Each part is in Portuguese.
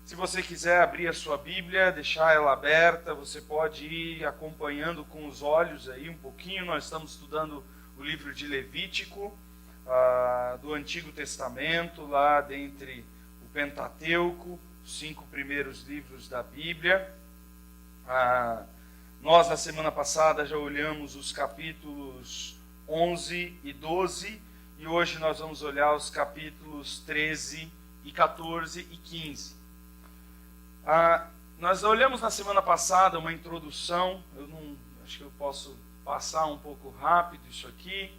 Se você quiser abrir a sua Bíblia, deixar ela aberta, você pode ir acompanhando com os olhos aí um pouquinho. Nós estamos estudando o livro de Levítico, do Antigo Testamento, lá dentre o Pentateuco, os 5 primeiros livros da Bíblia. Nós, na semana passada, já olhamos os capítulos 11 e 12, e hoje nós vamos olhar os capítulos 13 e 14 e 15. Nós olhamos na semana passada uma introdução, acho que eu posso passar um pouco rápido isso aqui,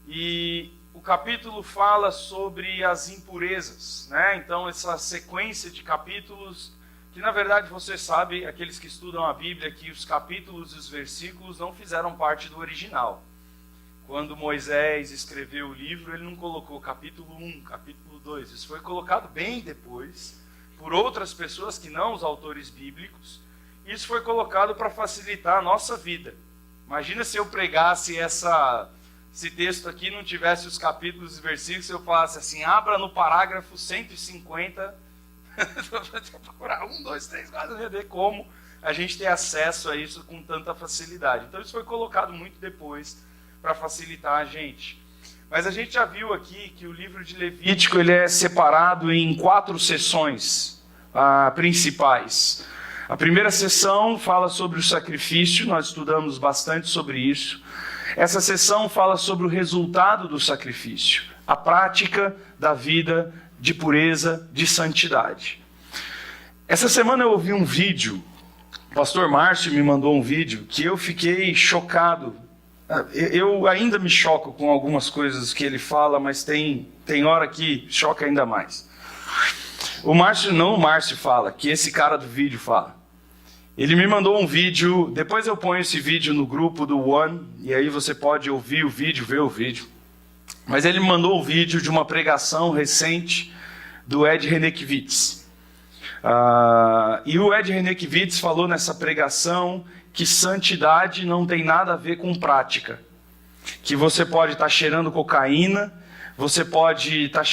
e o capítulo fala sobre as impurezas, né? Então essa sequência de capítulos, que na verdade você sabe, aqueles que estudam a Bíblia, que os capítulos e os versículos não fizeram parte do original. Quando Moisés escreveu o livro, ele não colocou capítulo 1, capítulo 2, isso foi colocado bem depois, por outras pessoas que não os autores bíblicos. Isso foi colocado para facilitar a nossa vida. Imagina se eu pregasse esse texto aqui e não tivesse os capítulos e versículos, se eu falasse assim, abra no parágrafo 150, procurar 1, 2, 3, 4, ver como a gente tem acesso a isso com tanta facilidade. Então isso foi colocado muito depois para facilitar a gente. Mas a gente já viu aqui que o livro de Levítico ele é separado em 4 sessões principais. A primeira sessão fala sobre o sacrifício, nós estudamos bastante sobre isso. Essa sessão fala sobre o resultado do sacrifício, a prática da vida de pureza, de santidade. Essa semana eu ouvi um vídeo, o pastor Márcio me mandou um vídeo, que eu fiquei chocado. Eu ainda me choco com algumas coisas que ele fala, mas tem hora que choca ainda mais. O Márcio fala, que esse cara do vídeo fala. Ele me mandou um vídeo, depois eu ponho esse vídeo no grupo do One, e aí você pode ouvir o vídeo, ver o vídeo. Mas ele me mandou um vídeo de uma pregação recente do Ed Renekiewicz. E o Ed Renekiewicz falou nessa pregação que santidade não tem nada a ver com prática. Que você pode estar cheirando cocaína, você pode estar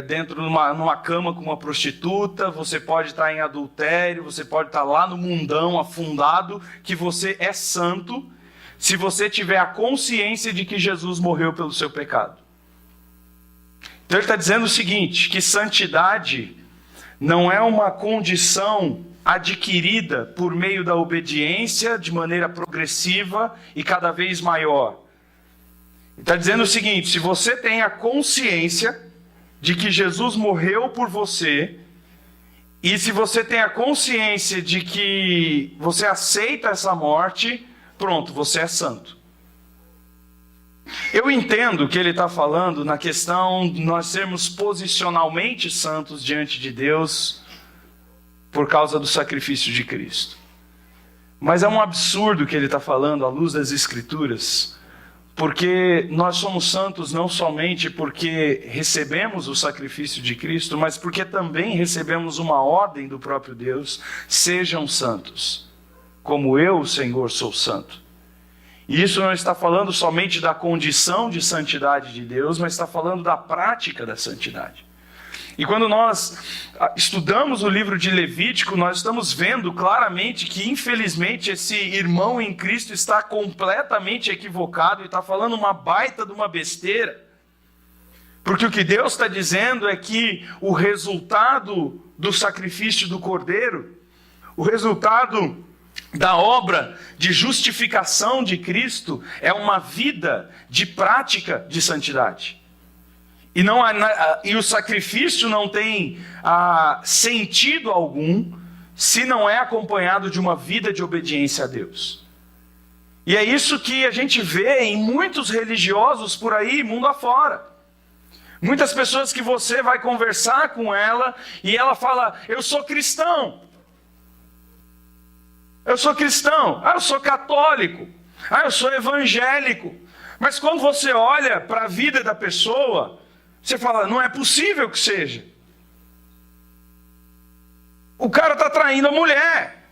dentro de numa cama com uma prostituta, você pode estar em adultério, você pode estar lá no mundão afundado, que você é santo se você tiver a consciência de que Jesus morreu pelo seu pecado. Então ele está dizendo o seguinte, que santidade não é uma condição adquirida por meio da obediência de maneira progressiva e cada vez maior. Está dizendo o seguinte, se você tem a consciência de que Jesus morreu por você, e se você tem a consciência de que você aceita essa morte, pronto, você é santo. Eu entendo que ele está falando na questão de nós sermos posicionalmente santos diante de Deus por causa do sacrifício de Cristo. Mas é um absurdo que ele está falando à luz das Escrituras, porque nós somos santos não somente porque recebemos o sacrifício de Cristo, mas porque também recebemos uma ordem do próprio Deus, sejam santos, como eu, o Senhor, sou santo. E isso não está falando somente da condição de santidade de Deus, mas está falando da prática da santidade. E quando nós estudamos o livro de Levítico, nós estamos vendo claramente que, infelizmente, esse irmão em Cristo está completamente equivocado e está falando uma baita de uma besteira. Porque o que Deus está dizendo é que o resultado do sacrifício do Cordeiro, o resultado da obra de justificação de Cristo é uma vida de prática de santidade. E o sacrifício não tem sentido algum se não é acompanhado de uma vida de obediência a Deus. E é isso que a gente vê em muitos religiosos por aí, mundo afora. Muitas pessoas que você vai conversar com ela e ela fala, eu sou cristão. Eu sou cristão. Eu sou católico. Eu sou evangélico. Mas quando você olha para a vida da pessoa, você fala, não é possível que seja. O cara está traindo a mulher.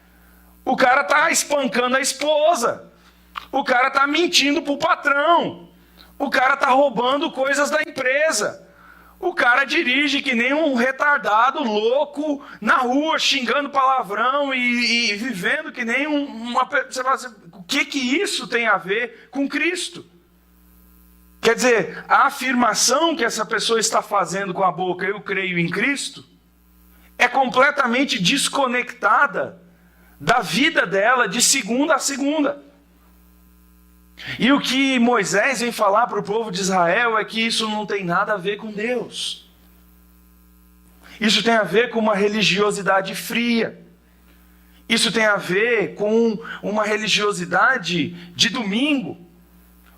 O cara está espancando a esposa. O cara está mentindo para o patrão. O cara está roubando coisas da empresa. o cara dirige que nem um retardado louco na rua, xingando palavrão e vivendo que nem uma... Você fala assim, o que isso tem a ver com Cristo? Quer dizer, a afirmação que essa pessoa está fazendo com a boca, eu creio em Cristo, é completamente desconectada da vida dela de segunda a segunda. E o que Moisés vem falar para o povo de Israel é que isso não tem nada a ver com Deus. Isso tem a ver com uma religiosidade fria. Isso tem a ver com uma religiosidade de domingo,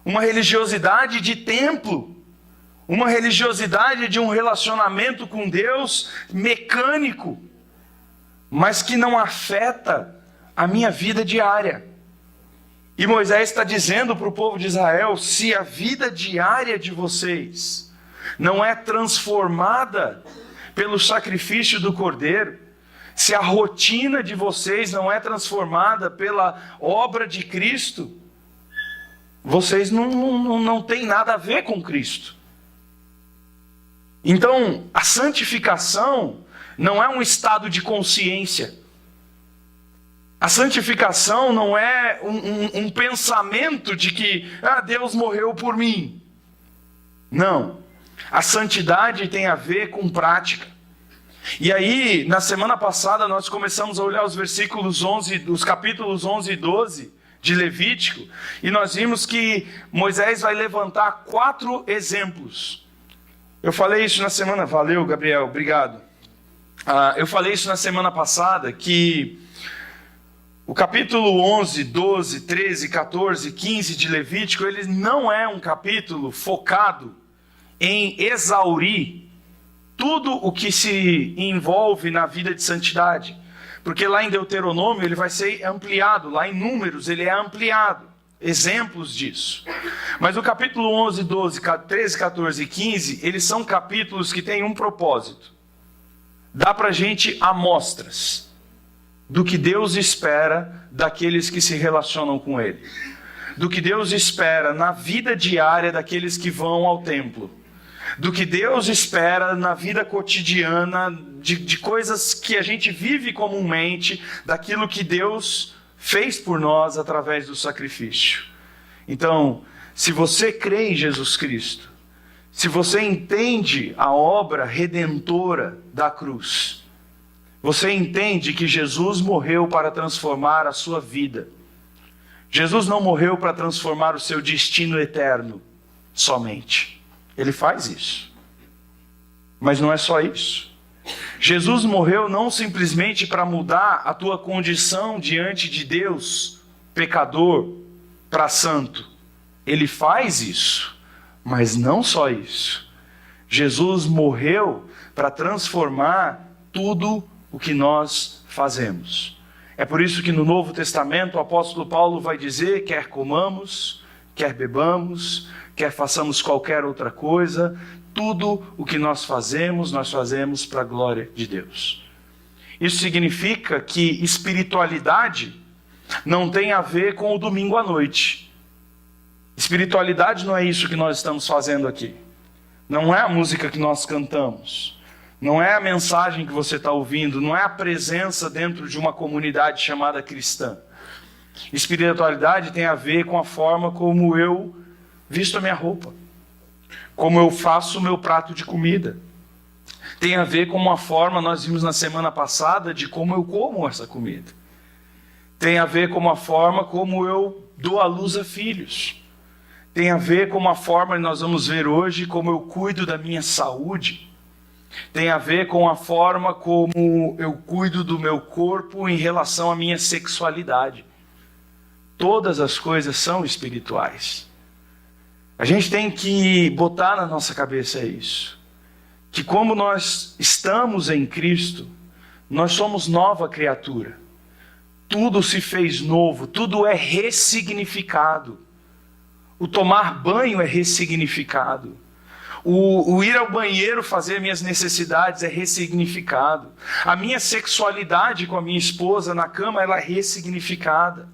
uma religiosidade de templo, uma religiosidade de um relacionamento com Deus mecânico, mas que não afeta a minha vida diária. E Moisés está dizendo para o povo de Israel, se a vida diária de vocês não é transformada pelo sacrifício do Cordeiro, se a rotina de vocês não é transformada pela obra de Cristo, vocês não têm nada a ver com Cristo. Então, a santificação não é um estado de consciência. A santificação não é um pensamento de que Deus morreu por mim. Não. A santidade tem a ver com prática. E aí, na semana passada, nós começamos a olhar os capítulos 11 e 12 de Levítico, e nós vimos que Moisés vai levantar 4 exemplos. Eu falei isso na semana... Valeu, Gabriel, obrigado. Eu falei isso na semana passada, que o capítulo 11, 12, 13, 14, 15 de Levítico, ele não é um capítulo focado em exaurir tudo o que se envolve na vida de santidade. Porque lá em Deuteronômio ele vai ser ampliado, lá em Números ele é ampliado. Exemplos disso. Mas o capítulo 11, 12, 13, 14 e 15, eles são capítulos que têm um propósito. Dá pra gente amostras do que Deus espera daqueles que se relacionam com Ele. Do que Deus espera na vida diária daqueles que vão ao templo. Do que Deus espera na vida cotidiana, de coisas que a gente vive comumente, daquilo que Deus fez por nós através do sacrifício. Então, se você crê em Jesus Cristo, se você entende a obra redentora da cruz, você entende que Jesus morreu para transformar a sua vida. Jesus não morreu para transformar o seu destino eterno somente. Ele faz isso. Mas não é só isso. Jesus morreu não simplesmente para mudar a tua condição diante de Deus, pecador, para santo. Ele faz isso, mas não só isso. Jesus morreu para transformar tudo o que nós fazemos. É por isso que no Novo Testamento o apóstolo Paulo vai dizer, quer comamos, quer bebamos, quer façamos qualquer outra coisa, tudo o que nós fazemos para a glória de Deus. Isso significa que espiritualidade não tem a ver com o domingo à noite. Espiritualidade não é isso que nós estamos fazendo aqui. Não é a música que nós cantamos. Não é a mensagem que você está ouvindo. Não é a presença dentro de uma comunidade chamada cristã. Espiritualidade tem a ver com a forma como eu visto a minha roupa. Como eu faço o meu prato de comida. Tem a ver com a forma, nós vimos na semana passada, de como eu como essa comida. Tem a ver com a forma como eu dou à luz a filhos. Tem a ver com a forma, nós vamos ver hoje, como eu cuido da minha saúde. Tem a ver com a forma como eu cuido do meu corpo em relação à minha sexualidade. Todas as coisas são espirituais. A gente tem que botar na nossa cabeça isso. Que como nós estamos em Cristo, nós somos nova criatura. Tudo se fez novo, tudo é ressignificado. O tomar banho é ressignificado. O ir ao banheiro fazer minhas necessidades é ressignificado. A minha sexualidade com a minha esposa na cama, ela é ressignificada.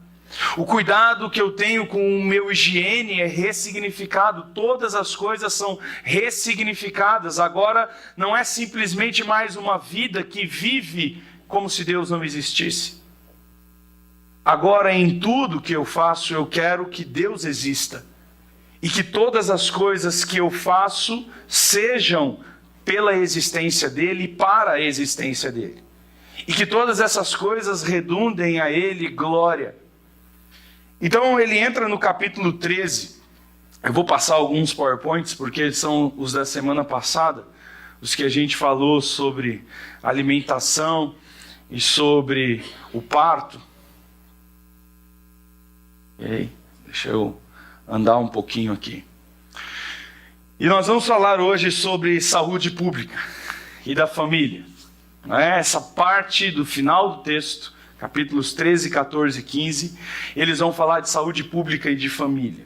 O cuidado que eu tenho com o meu higiene é ressignificado. Todas as coisas são ressignificadas. Agora não é simplesmente mais uma vida que vive como se Deus não existisse. Agora em tudo que eu faço, eu quero que Deus exista. E que todas as coisas que eu faço sejam pela existência dele e para a existência dele. E que todas essas coisas redundem a ele glória. Então ele entra no capítulo 13. Eu vou passar alguns PowerPoints, porque são os da semana passada, os que a gente falou sobre alimentação e sobre o parto. E aí, deixa eu andar um pouquinho aqui. E nós vamos falar hoje sobre saúde pública e da família. Essa parte do final do texto, capítulos 13, 14 e 15, eles vão falar de saúde pública e de família.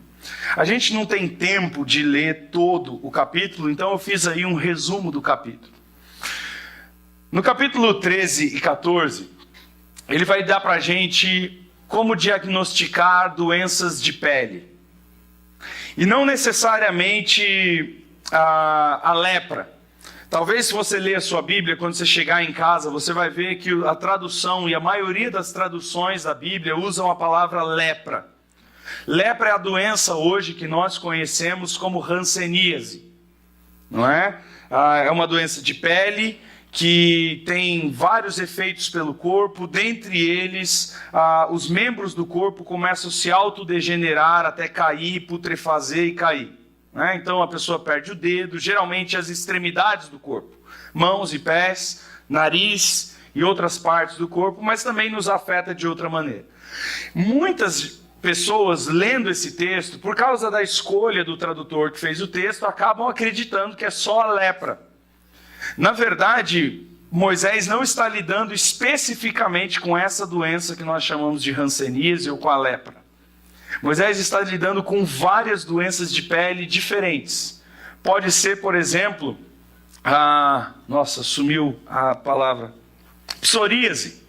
A gente não tem tempo de ler todo o capítulo, então eu fiz aí um resumo do capítulo. No capítulo 13 e 14, ele vai dar para a gente como diagnosticar doenças de pele. E não necessariamente a lepra. Talvez se você ler a sua Bíblia, quando você chegar em casa, você vai ver que a tradução e a maioria das traduções da Bíblia usam a palavra lepra. Lepra é a doença hoje que nós conhecemos como hanseníase. Não é? É uma doença de pele que tem vários efeitos pelo corpo, dentre eles, os membros do corpo começam a se autodegenerar até cair, putrefazer e cair. Né? Então a pessoa perde o dedo, geralmente as extremidades do corpo, mãos e pés, nariz e outras partes do corpo, mas também nos afeta de outra maneira. Muitas pessoas lendo esse texto, por causa da escolha do tradutor que fez o texto, acabam acreditando que é só a lepra. Na verdade, Moisés não está lidando especificamente com essa doença que nós chamamos de hanseníase ou com a lepra. Moisés está lidando com várias doenças de pele diferentes. Pode ser, por exemplo, sumiu a palavra, psoríase.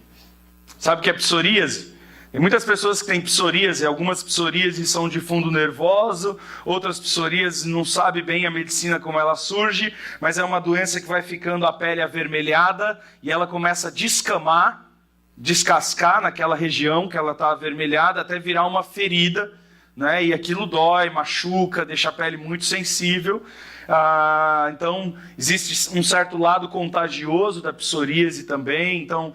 Sabe o que é psoríase? Tem muitas pessoas que têm psoríase, algumas psoríases são de fundo nervoso, outras psoríases não sabem bem a medicina como ela surge, mas é uma doença que vai ficando a pele avermelhada e ela começa a descamar, descascar naquela região que ela está avermelhada até virar uma ferida, né? E aquilo dói, machuca, deixa a pele muito sensível. Então existe um certo lado contagioso da psoríase também. Então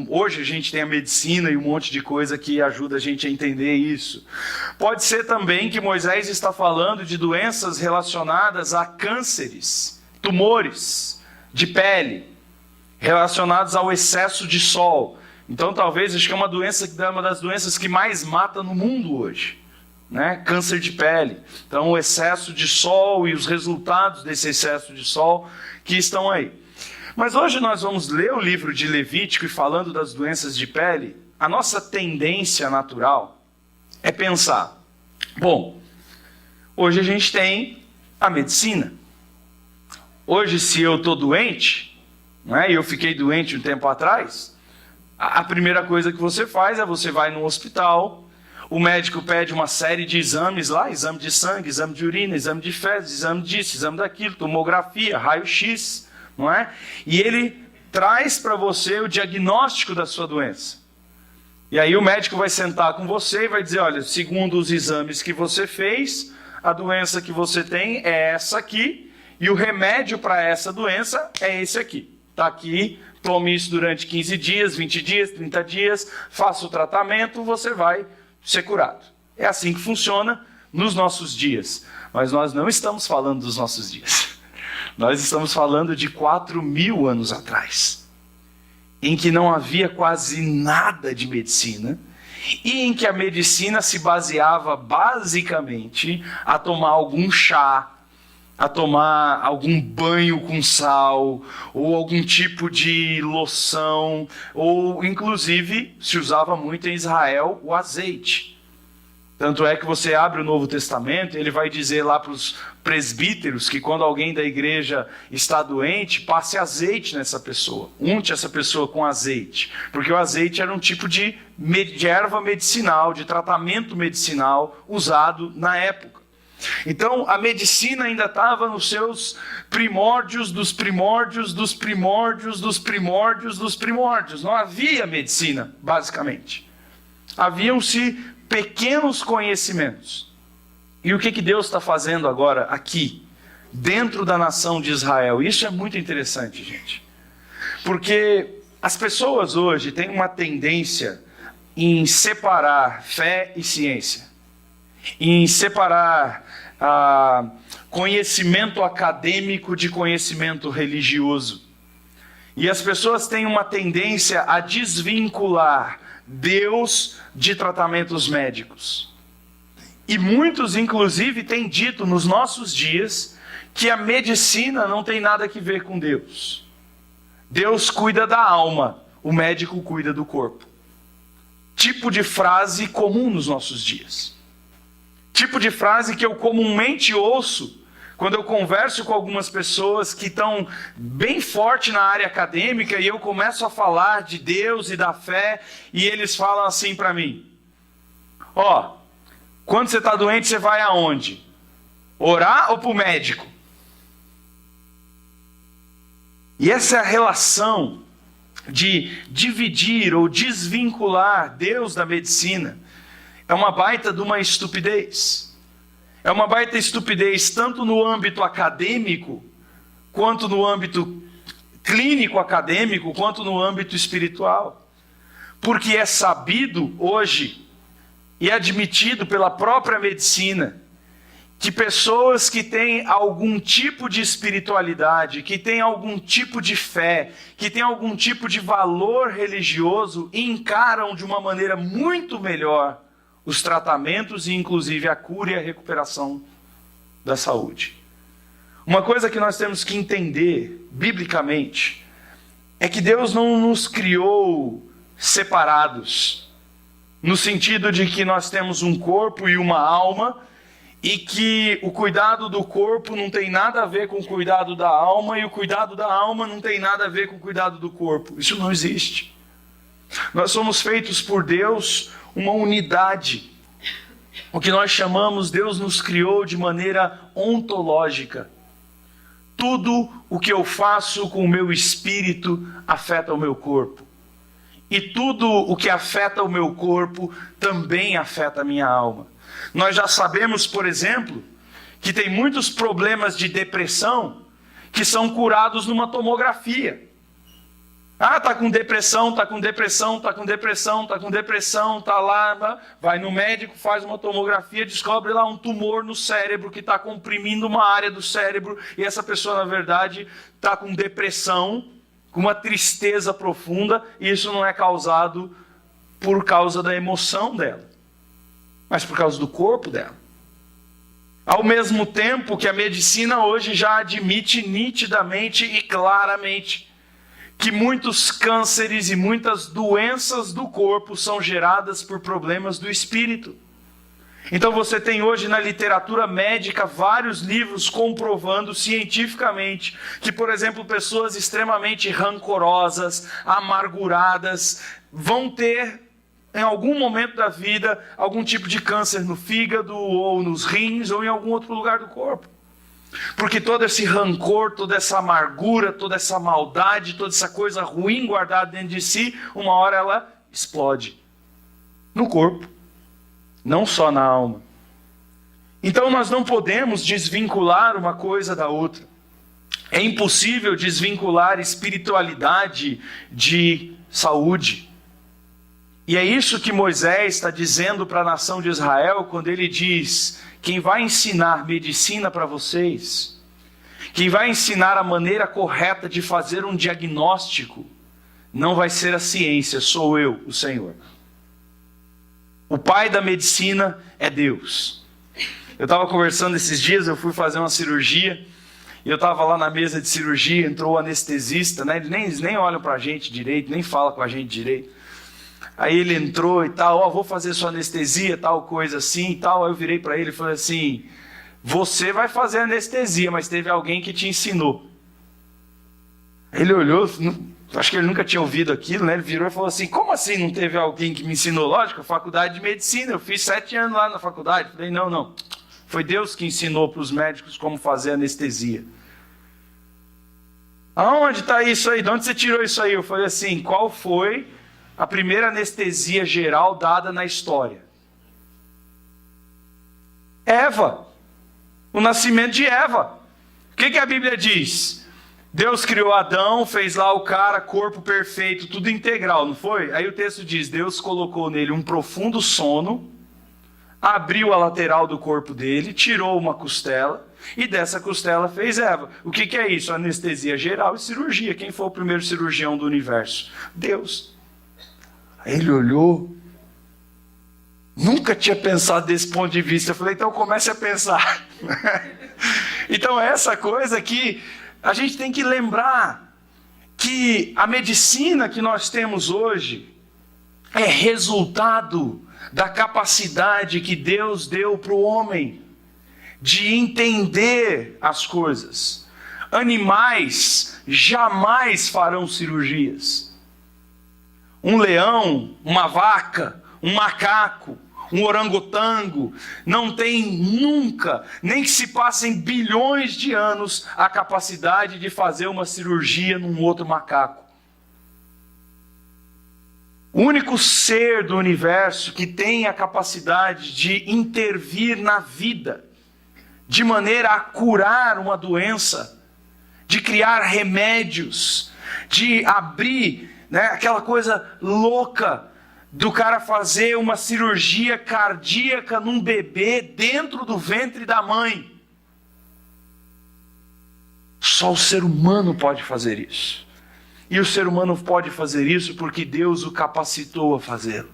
hoje a gente tem a medicina e um monte de coisa que ajuda a gente a entender isso. Pode ser também que Moisés está falando de doenças relacionadas a cânceres, tumores de pele, relacionados ao excesso de sol. Então talvez, acho que é uma das doenças que mais mata no mundo hoje. Né? Câncer de pele. Então o excesso de sol e os resultados desse excesso de sol que estão aí. Mas hoje nós vamos ler o livro de Levítico e falando das doenças de pele, a nossa tendência natural é pensar, bom, hoje a gente tem a medicina. Hoje se eu estou doente, né, e eu fiquei doente um tempo atrás, a primeira coisa que você faz é você vai no hospital. O médico pede uma série de exames lá, exame de sangue, exame de urina, exame de fezes, exame disso, exame daquilo, tomografia, raio-x, não é? E ele traz para você o diagnóstico da sua doença. E aí o médico vai sentar com você e vai dizer, olha, segundo os exames que você fez, a doença que você tem é essa aqui, e o remédio para essa doença é esse aqui. Está aqui, tome isso durante 15 dias, 20 dias, 30 dias, faça o tratamento, você vai ser curado. É assim que funciona nos nossos dias. Mas nós não estamos falando dos nossos dias. Nós estamos falando de 4.000 anos atrás, em que não havia quase nada de medicina e em que a medicina se baseava basicamente a tomar algum chá, a tomar algum banho com sal, ou algum tipo de loção, ou inclusive se usava muito em Israel o azeite. Tanto é que você abre o Novo Testamento, ele vai dizer lá para os presbíteros que quando alguém da igreja está doente, passe azeite nessa pessoa, unte essa pessoa com azeite, porque o azeite era um tipo de erva medicinal, de tratamento medicinal usado na época. Então a medicina ainda estava nos seus primórdios, dos primórdios, dos primórdios, dos primórdios, dos primórdios. Não havia medicina, basicamente. Haviam-se pequenos conhecimentos. E o que Deus está fazendo agora aqui, dentro da nação de Israel? Isso é muito interessante, gente. Porque as pessoas hoje têm uma tendência em separar fé e ciência, em separar conhecimento acadêmico de conhecimento religioso. E as pessoas têm uma tendência a desvincular Deus de tratamentos médicos. E muitos, inclusive, têm dito nos nossos dias que a medicina não tem nada a ver com Deus. Deus cuida da alma, o médico cuida do corpo. Tipo de frase comum nos nossos dias. Tipo de frase que eu comumente ouço quando eu converso com algumas pessoas que estão bem forte na área acadêmica e eu começo a falar de Deus e da fé e eles falam assim para mim: quando você está doente você vai aonde? Orar ou para o médico? E essa é a relação de dividir ou desvincular Deus da medicina. É uma baita de uma estupidez. É uma baita estupidez tanto no âmbito acadêmico, quanto no âmbito clínico acadêmico, quanto no âmbito espiritual. Porque é sabido hoje e admitido pela própria medicina que pessoas que têm algum tipo de espiritualidade, que têm algum tipo de fé, que têm algum tipo de valor religioso, encaram de uma maneira muito melhor os tratamentos e inclusive a cura e a recuperação da saúde. Uma coisa que nós temos que entender biblicamente é que Deus não nos criou separados, no sentido de que nós temos um corpo e uma alma e que o cuidado do corpo não tem nada a ver com o cuidado da alma e o cuidado da alma não tem nada a ver com o cuidado do corpo. Isso não existe. Nós somos feitos por Deus uma unidade. O que nós chamamos, Deus nos criou de maneira ontológica. Tudo o que eu faço com o meu espírito afeta o meu corpo. E tudo o que afeta o meu corpo também afeta a minha alma. Nós já sabemos, por exemplo, que tem muitos problemas de depressão que são curados numa tomografia. Tá com depressão, tá lá, vai no médico, faz uma tomografia, descobre lá um tumor no cérebro que está comprimindo uma área do cérebro e essa pessoa, na verdade, está com depressão, com uma tristeza profunda, e isso não é causado por causa da emoção dela, mas por causa do corpo dela. Ao mesmo tempo que a medicina hoje já admite nitidamente e claramente que muitos cânceres e muitas doenças do corpo são geradas por problemas do espírito. Então você tem hoje na literatura médica vários livros comprovando cientificamente que, por exemplo, pessoas extremamente rancorosas, amarguradas, vão ter, em algum momento da vida, algum tipo de câncer no fígado, ou nos rins, ou em algum outro lugar do corpo. Porque todo esse rancor, toda essa amargura, toda essa maldade, toda essa coisa ruim guardada dentro de si, uma hora ela explode no corpo, não só na alma. Então nós não podemos desvincular uma coisa da outra. É impossível desvincular espiritualidade de saúde. E é isso que Moisés está dizendo para a nação de Israel quando ele diz: quem vai ensinar medicina para vocês, quem vai ensinar a maneira correta de fazer um diagnóstico, não vai ser a ciência, sou eu, o Senhor. O pai da medicina é Deus. Eu estava conversando esses dias, eu fui fazer uma cirurgia, e eu estava lá na mesa de cirurgia, entrou o anestesista, né? Eles nem olham para a gente direito, nem fala com a gente direito. Aí ele entrou e tal, vou fazer sua anestesia, tal coisa assim e tal. Aí eu virei para ele e falei assim, você vai fazer anestesia, mas teve alguém que te ensinou. Ele olhou, acho que ele nunca tinha ouvido aquilo, né? Ele virou e falou assim, como assim não teve alguém que me ensinou? Lógico, faculdade de medicina, eu fiz 7 anos lá na faculdade. Falei, não, foi Deus que ensinou para os médicos como fazer anestesia. Aonde está isso aí? De onde você tirou isso aí? Eu falei assim, qual foi a primeira anestesia geral dada na história? Eva. O nascimento de Eva. O que a Bíblia diz? Deus criou Adão, fez lá o cara, corpo perfeito, tudo integral, não foi? Aí o texto diz, Deus colocou nele um profundo sono, abriu a lateral do corpo dele, tirou uma costela, e dessa costela fez Eva. O que é isso? Anestesia geral e cirurgia. Quem foi o primeiro cirurgião do universo? Deus. Aí ele olhou, nunca tinha pensado desse ponto de vista. Eu falei, então comece a pensar. Então essa coisa que a gente tem que lembrar que a medicina que nós temos hoje é resultado da capacidade que Deus deu para o homem de entender as coisas. Animais jamais farão cirurgias. Um leão, uma vaca, um macaco, um orangotango, não tem nunca, nem que se passem bilhões de anos, a capacidade de fazer uma cirurgia num outro macaco. O único ser do universo que tem a capacidade de intervir na vida, de maneira a curar uma doença, de criar remédios, de abrir, aquela coisa louca, do cara fazer uma cirurgia cardíaca num bebê dentro do ventre da mãe. Só o ser humano pode fazer isso. E o ser humano pode fazer isso porque Deus o capacitou a fazê-lo.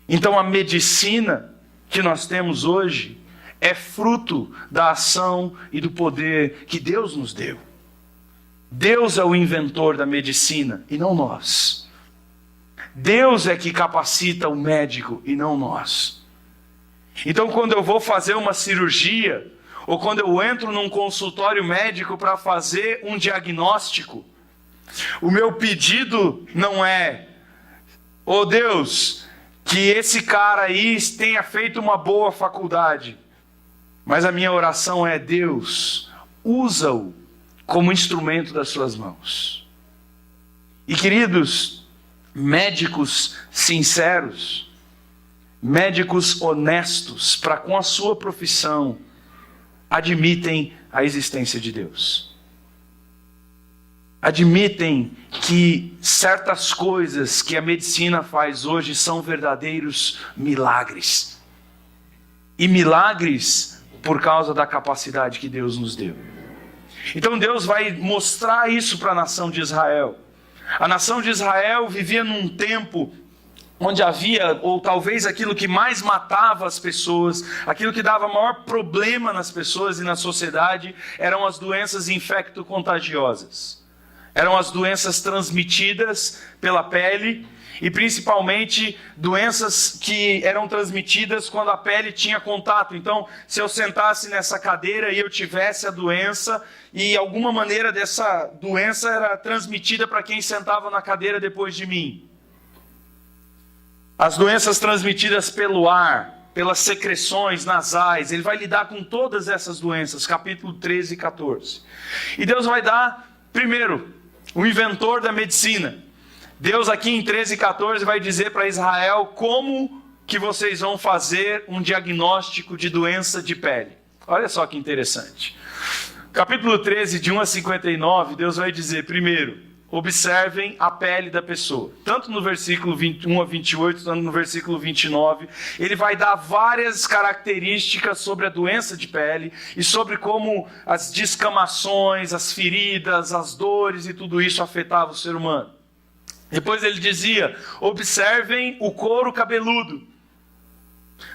Então a medicina que nós temos hoje é fruto da ação e do poder que Deus nos deu. Deus é o inventor da medicina e não nós. Deus é que capacita o médico e não nós. Então quando eu vou fazer uma cirurgia, ou quando eu entro num consultório médico para fazer um diagnóstico, o meu pedido não é, oh Deus, que esse cara aí tenha feito uma boa faculdade. Mas a minha oração é, Deus, usa-o como instrumento das suas mãos. E queridos, médicos sinceros, médicos honestos para com a sua profissão, admitem a existência de Deus. Admitem que certas coisas que a medicina faz hoje são verdadeiros milagres. E milagres por causa da capacidade que Deus nos deu. Então Deus vai mostrar isso para a nação de Israel. A nação de Israel vivia num tempo onde havia, ou talvez aquilo que mais matava as pessoas, aquilo que dava maior problema nas pessoas e na sociedade, eram as doenças infecto-contagiosas. Eram as doenças transmitidas pela pele, e principalmente doenças que eram transmitidas quando a pele tinha contato. Então, se eu sentasse nessa cadeira e eu tivesse a doença, e alguma maneira dessa doença era transmitida para quem sentava na cadeira depois de mim. As doenças transmitidas pelo ar, pelas secreções nasais, ele vai lidar com todas essas doenças, capítulo 13 e 14. E Deus vai dar, primeiro, o inventor da medicina. Deus aqui em 13 e 14 vai dizer para Israel como que vocês vão fazer um diagnóstico de doença de pele. Olha só que interessante. Capítulo 13, de 1 a 59, Deus vai dizer, primeiro, observem a pele da pessoa. Tanto no versículo 21 a 28, tanto no versículo 29, ele vai dar várias características sobre a doença de pele e sobre como as descamações, as feridas, as dores e tudo isso afetava o ser humano. Depois ele dizia, observem o couro cabeludo,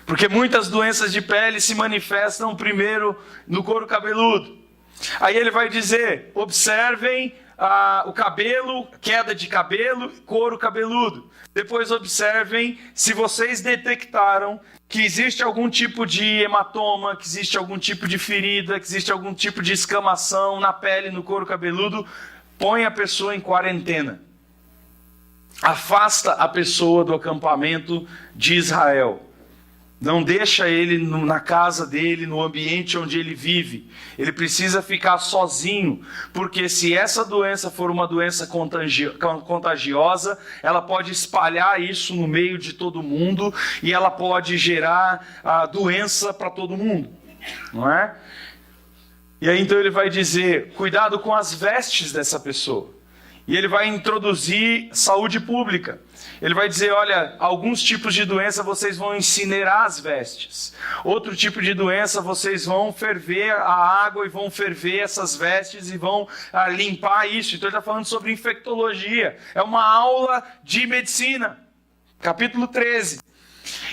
porque muitas doenças de pele se manifestam primeiro no couro cabeludo. Aí ele vai dizer, observem o cabelo, queda de cabelo, couro cabeludo. Depois observem se vocês detectaram que existe algum tipo de hematoma, que existe algum tipo de ferida, que existe algum tipo de escamação na pele, no couro cabeludo, põe a pessoa em quarentena. Afasta a pessoa do acampamento de Israel. Não deixa ele na casa dele, no ambiente onde ele vive. Ele precisa ficar sozinho, porque se essa doença for uma doença contagiosa, ela pode espalhar isso no meio de todo mundo e ela pode gerar a doença para todo mundo, não é? E aí então ele vai dizer, cuidado com as vestes dessa pessoa. E ele vai introduzir saúde pública. Ele vai dizer, olha, alguns tipos de doença vocês vão incinerar as vestes. Outro tipo de doença vocês vão ferver a água e vão ferver essas vestes e vão limpar isso. Então ele está falando sobre infectologia. É uma aula de medicina. Capítulo 13.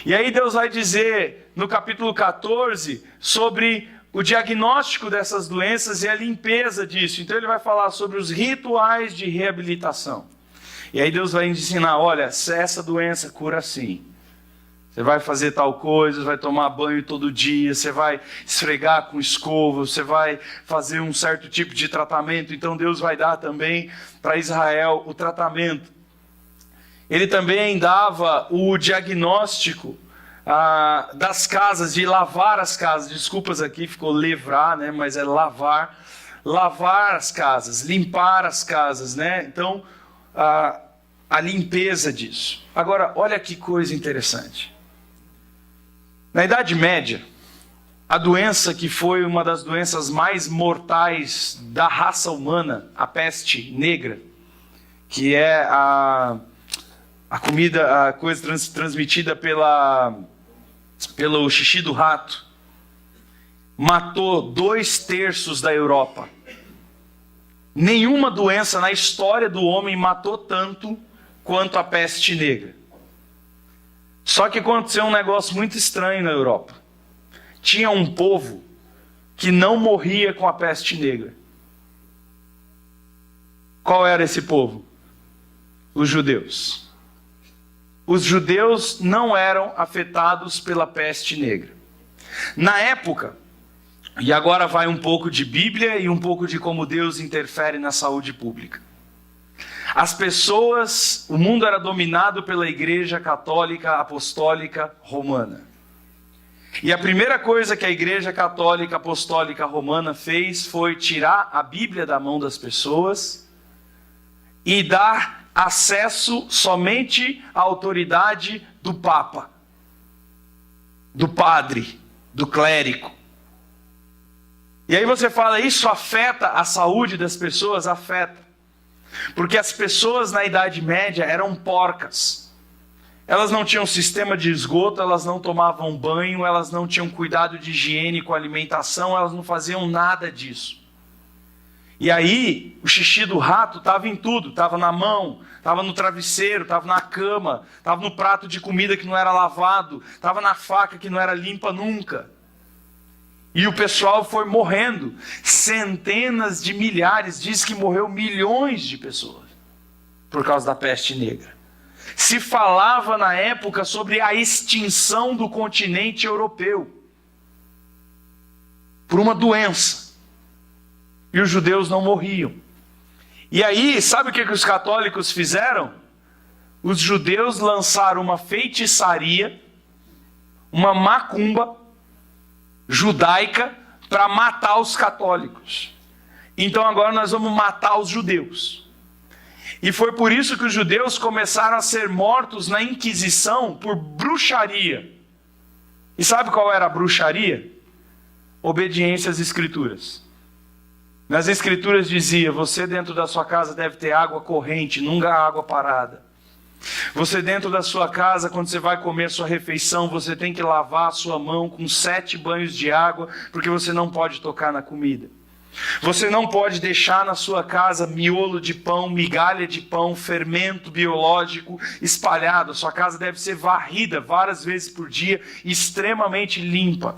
E aí Deus vai dizer no capítulo 14 sobre o diagnóstico dessas doenças e a limpeza disso. Então ele vai falar sobre os rituais de reabilitação. E aí Deus vai ensinar, olha, essa doença cura assim. Você vai fazer tal coisa, vai tomar banho todo dia, você vai esfregar com escova, você vai fazer um certo tipo de tratamento. Então Deus vai dar também para Israel o tratamento. Ele também dava o diagnóstico das casas, de lavar as casas. Desculpas aqui, ficou levrar, né? Mas é lavar as casas, limpar as casas, né? Então, a limpeza disso. Agora, olha que coisa interessante. Na Idade Média, a doença que foi uma das doenças mais mortais da raça humana, a peste negra, que é a coisa transmitida pelo xixi do rato, matou 2/3 da Europa. Nenhuma doença na história do homem matou tanto quanto a peste negra. Só que aconteceu um negócio muito estranho na Europa. Tinha um povo que não morria com a peste negra. Qual era esse povo? Os judeus. Os judeus não eram afetados pela peste negra. Na época, e agora vai um pouco de Bíblia e um pouco de como Deus interfere na saúde pública. As pessoas, o mundo era dominado pela Igreja Católica Apostólica Romana. E a primeira coisa que a Igreja Católica Apostólica Romana fez foi tirar a Bíblia da mão das pessoas e dar acesso somente à autoridade do Papa, do padre, do clérigo. E aí você fala, isso afeta a saúde das pessoas? Afeta. Porque as pessoas na Idade Média eram porcas. Elas não tinham sistema de esgoto, elas não tomavam banho, elas não tinham cuidado de higiene com alimentação, elas não faziam nada disso. E aí, o xixi do rato estava em tudo, estava na mão, estava no travesseiro, estava na cama, estava no prato de comida que não era lavado, estava na faca que não era limpa nunca. E o pessoal foi morrendo, centenas de milhares, diz que morreu milhões de pessoas por causa da peste negra. Se falava na época sobre a extinção do continente europeu por uma doença. E os judeus não morriam. E aí, sabe o que os católicos fizeram? Os judeus lançaram uma feitiçaria, uma macumba judaica para matar os católicos. Então agora nós vamos matar os judeus. E foi por isso que os judeus começaram a ser mortos na Inquisição por bruxaria. E sabe qual era a bruxaria? Obediência às Escrituras. Nas Escrituras dizia, você dentro da sua casa deve ter água corrente, nunca água parada. Você dentro da sua casa, quando você vai comer a sua refeição, você tem que lavar a sua mão com 7 banhos de água, porque você não pode tocar na comida. Você não pode deixar na sua casa miolo de pão, migalha de pão, fermento biológico espalhado. A sua casa deve ser varrida várias vezes por dia, extremamente limpa.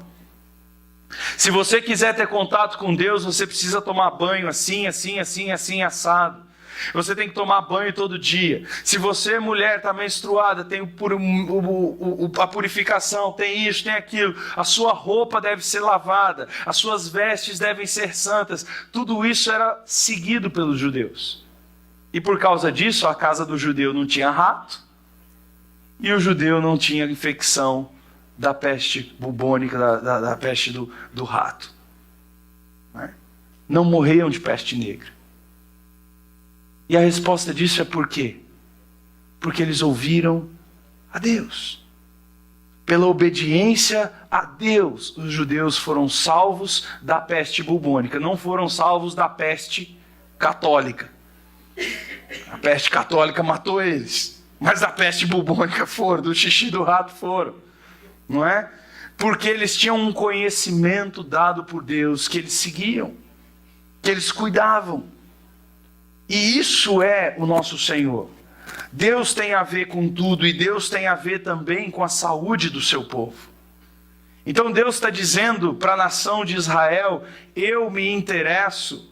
Se você quiser ter contato com Deus, você precisa tomar banho assim, assim, assim, assim, assado. Você tem que tomar banho todo dia. Se você, mulher, está menstruada, tem a purificação, tem isso, tem aquilo. A sua roupa deve ser lavada, as suas vestes devem ser santas. Tudo isso era seguido pelos judeus. E por causa disso, a casa do judeu não tinha rato, e o judeu não tinha infecção da peste bubônica, da peste do rato. Não morriam de peste negra. E a resposta disso é por quê? Porque eles ouviram a Deus. Pela obediência a Deus, os judeus foram salvos da peste bubônica. Não foram salvos da peste católica. A peste católica matou eles. Mas a peste bubônica foram, do xixi do rato foram. Não é? Porque eles tinham um conhecimento dado por Deus, que eles seguiam, que eles cuidavam. E isso é o nosso Senhor. Deus tem a ver com tudo, e Deus tem a ver também com a saúde do seu povo. Então Deus está dizendo para a nação de Israel: eu me interesso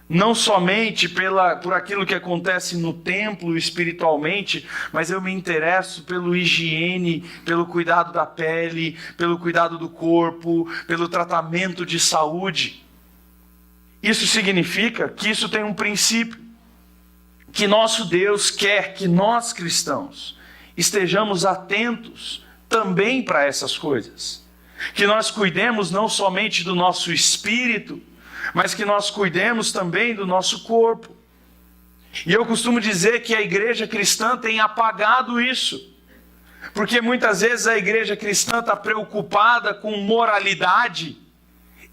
não somente por aquilo que acontece no templo espiritualmente, mas eu me interesso pelo higiene, pelo cuidado da pele, pelo cuidado do corpo, pelo tratamento de saúde. Isso significa que isso tem um princípio, que nosso Deus quer que nós cristãos estejamos atentos também para essas coisas. Que nós cuidemos não somente do nosso espírito, mas que nós cuidemos também do nosso corpo. E eu costumo dizer que a igreja cristã tem apagado isso, porque muitas vezes a igreja cristã está preocupada com moralidade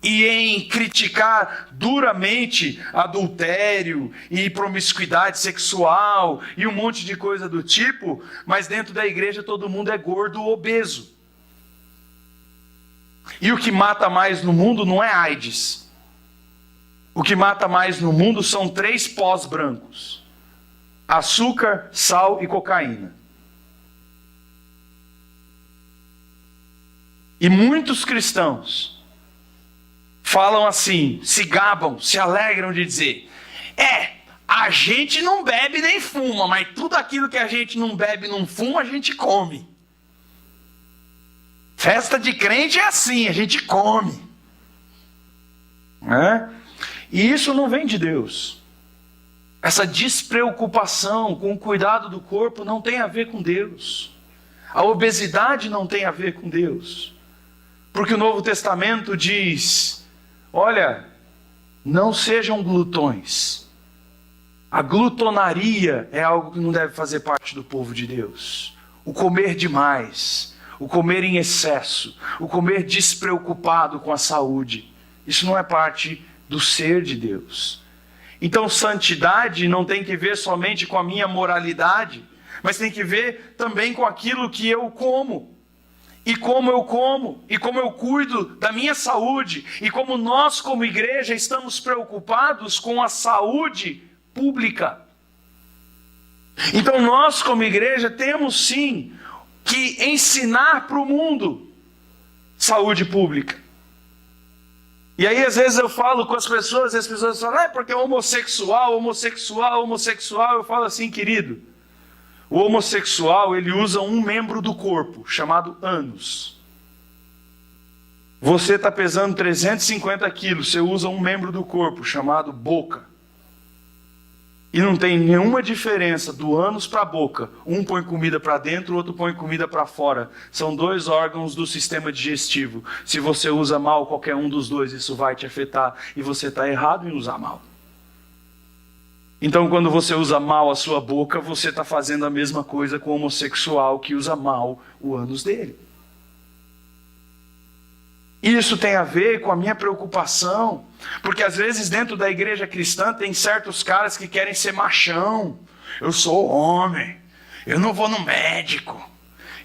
e em criticar duramente adultério e promiscuidade sexual e um monte de coisa do tipo, mas dentro da igreja todo mundo é gordo ou obeso. E o que mata mais no mundo não é AIDS. O que mata mais no mundo são 3 pós brancos: açúcar, sal e cocaína. E muitos cristãos falam assim, se gabam, se alegram de dizer: a gente não bebe nem fuma, mas tudo aquilo que a gente não bebe e não fuma, a gente come. Festa de crente é assim, a gente come. E isso não vem de Deus. Essa despreocupação com o cuidado do corpo não tem a ver com Deus. A obesidade não tem a ver com Deus. Porque o Novo Testamento diz: olha, não sejam glutões. A glutonaria é algo que não deve fazer parte do povo de Deus. O comer demais, o comer em excesso, o comer despreocupado com a saúde, isso não é parte do ser de Deus. Então santidade não tem que ver somente com a minha moralidade, mas tem que ver também com aquilo que eu como. E como eu como, e como eu cuido da minha saúde, e como nós como igreja estamos preocupados com a saúde pública. Então nós como igreja temos sim que ensinar para o mundo saúde pública. E aí às vezes eu falo com as pessoas, e as pessoas falam: porque homossexual. Eu falo assim: querido, o homossexual, ele usa um membro do corpo, chamado ânus. Você está pesando 350 quilos, você usa um membro do corpo, chamado boca. E não tem nenhuma diferença do ânus para a boca. Um põe comida para dentro, o outro põe comida para fora. São 2 órgãos do sistema digestivo. Se você usa mal qualquer um dos dois, isso vai te afetar. E você está errado em usar mal. Então, quando você usa mal a sua boca, você está fazendo a mesma coisa com o homossexual que usa mal o ânus dele. Isso tem a ver com a minha preocupação, porque às vezes dentro da igreja cristã tem certos caras que querem ser machão. Eu sou homem, eu não vou no médico,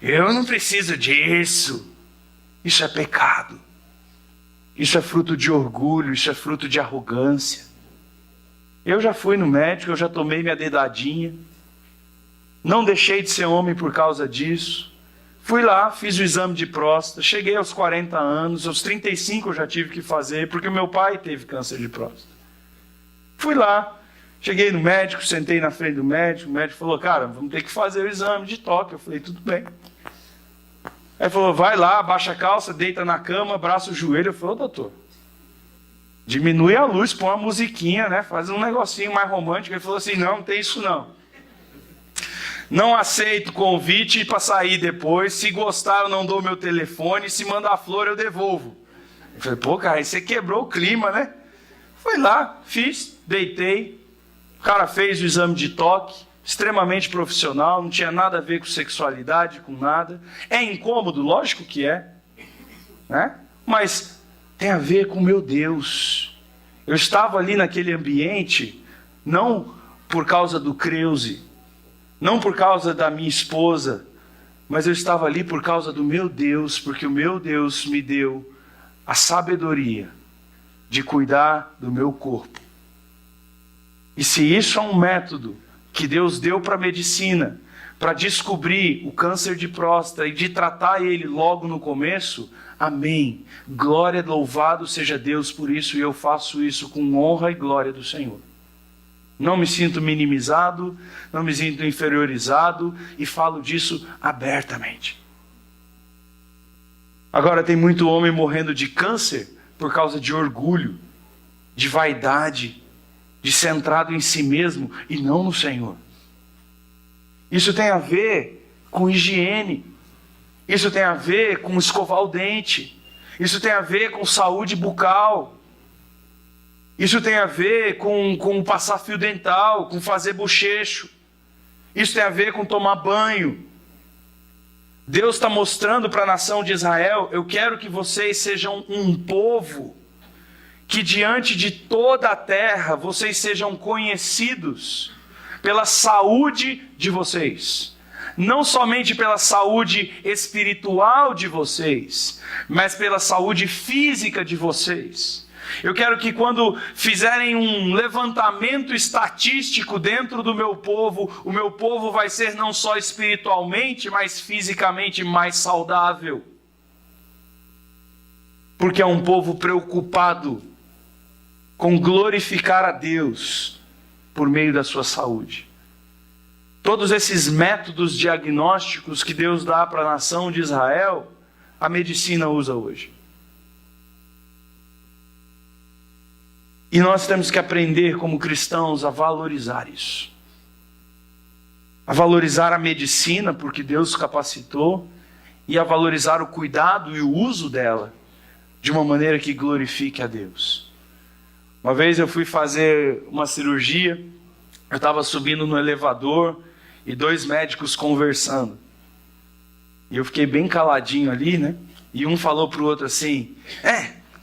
eu não preciso disso. Isso é pecado. Isso é fruto de orgulho, isso é fruto de arrogância. Eu já fui no médico, eu já tomei minha dedadinha. Não deixei de ser homem por causa disso. Fui lá, fiz o exame de próstata, cheguei aos 40 anos, aos 35 eu já tive que fazer, porque o meu pai teve câncer de próstata. Fui lá, cheguei no médico, sentei na frente do médico, o médico falou, cara, vamos ter que fazer o exame de toque. Eu falei, tudo bem. Aí ele falou, vai lá, abaixa a calça, deita na cama, abraça o joelho. Eu falei, ô doutor, diminui a luz, põe uma musiquinha, né? Faz um negocinho mais romântico. Ele falou assim, não tem isso não. Não aceito convite para sair depois. Se gostar, eu não dou meu telefone. Se mandar flor, eu devolvo. Eu falei, pô, cara, aí você quebrou o clima, né? Fui lá, fiz, deitei. O cara fez o exame de toque, extremamente profissional, não tinha nada a ver com sexualidade, com nada. É incômodo? Lógico que é. Né? Mas tem a ver com meu Deus. Eu estava ali naquele ambiente, não por causa do Creuze, não por causa da minha esposa, mas eu estava ali por causa do meu Deus, porque o meu Deus me deu a sabedoria de cuidar do meu corpo. E se isso é um método que Deus deu para a medicina, para descobrir o câncer de próstata e de tratar ele logo no começo, amém. Glória, louvado seja Deus por isso, e eu faço isso com honra e glória do Senhor. Não me sinto minimizado, não me sinto inferiorizado, e falo disso abertamente. Agora tem muito homem morrendo de câncer por causa de orgulho, de vaidade, de centrado em si mesmo e não no Senhor. Isso tem a ver com higiene. Isso tem a ver com escovar o dente. Isso tem a ver com saúde bucal. Isso tem a ver com passar fio dental, com fazer bochecho. Isso tem a ver com tomar banho. Deus está mostrando para a nação de Israel, eu quero que vocês sejam um povo que diante de toda a terra vocês sejam conhecidos pela saúde de vocês. Não somente pela saúde espiritual de vocês, mas pela saúde física de vocês. Eu quero que quando fizerem um levantamento estatístico dentro do meu povo, o meu povo vai ser não só espiritualmente, mas fisicamente mais saudável. Porque é um povo preocupado com glorificar a Deus por meio da sua saúde. Todos esses métodos diagnósticos que Deus dá para a nação de Israel, a medicina usa hoje. E nós temos que aprender como cristãos a valorizar isso. A valorizar a medicina, porque Deus capacitou, e a valorizar o cuidado e o uso dela de uma maneira que glorifique a Deus. Uma vez eu fui fazer uma cirurgia, eu estava subindo no elevador e dois médicos conversando. E eu fiquei bem caladinho ali, né? E um falou para o outro assim,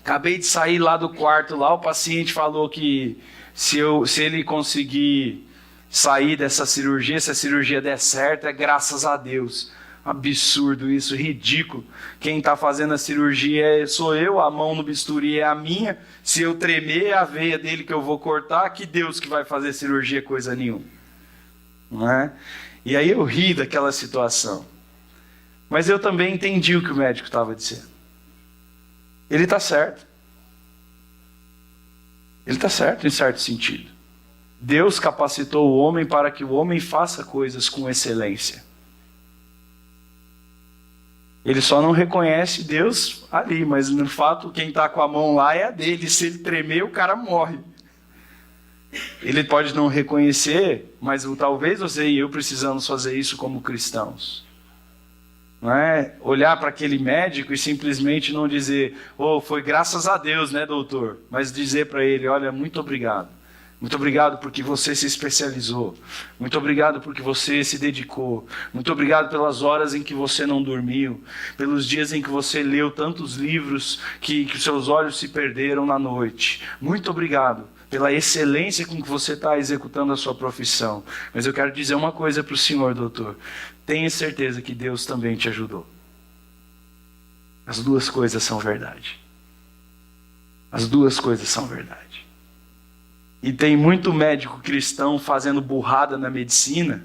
acabei de sair lá do quarto, lá o paciente falou que se ele conseguir sair dessa cirurgia, se a cirurgia der certo, é graças a Deus. Absurdo isso, ridículo. Quem está fazendo a cirurgia sou eu, a mão no bisturi é a minha. Se eu tremer, é a veia dele que eu vou cortar. Que Deus que vai fazer cirurgia coisa nenhuma. Não é? E aí eu ri daquela situação. Mas eu também entendi o que o médico estava dizendo. Ele está certo. Ele está certo em certo sentido. Deus capacitou o homem para que o homem faça coisas com excelência. Ele só não reconhece Deus ali, mas no fato quem está com a mão lá é a dele. Se ele tremer, o cara morre. Ele pode não reconhecer, mas talvez você e eu precisamos fazer isso como cristãos. Não é olhar para aquele médico e simplesmente não dizer, foi graças a Deus, né, doutor? Mas dizer para ele, olha, muito obrigado. Muito obrigado porque você se especializou. Muito obrigado porque você se dedicou. Muito obrigado pelas horas em que você não dormiu. Pelos dias em que você leu tantos livros que seus olhos se perderam na noite. Muito obrigado pela excelência com que você está executando a sua profissão. Mas eu quero dizer uma coisa para o senhor, doutor. Tenha certeza que Deus também te ajudou. As duas coisas são verdade. As duas coisas são verdade. E tem muito médico cristão fazendo burrada na medicina,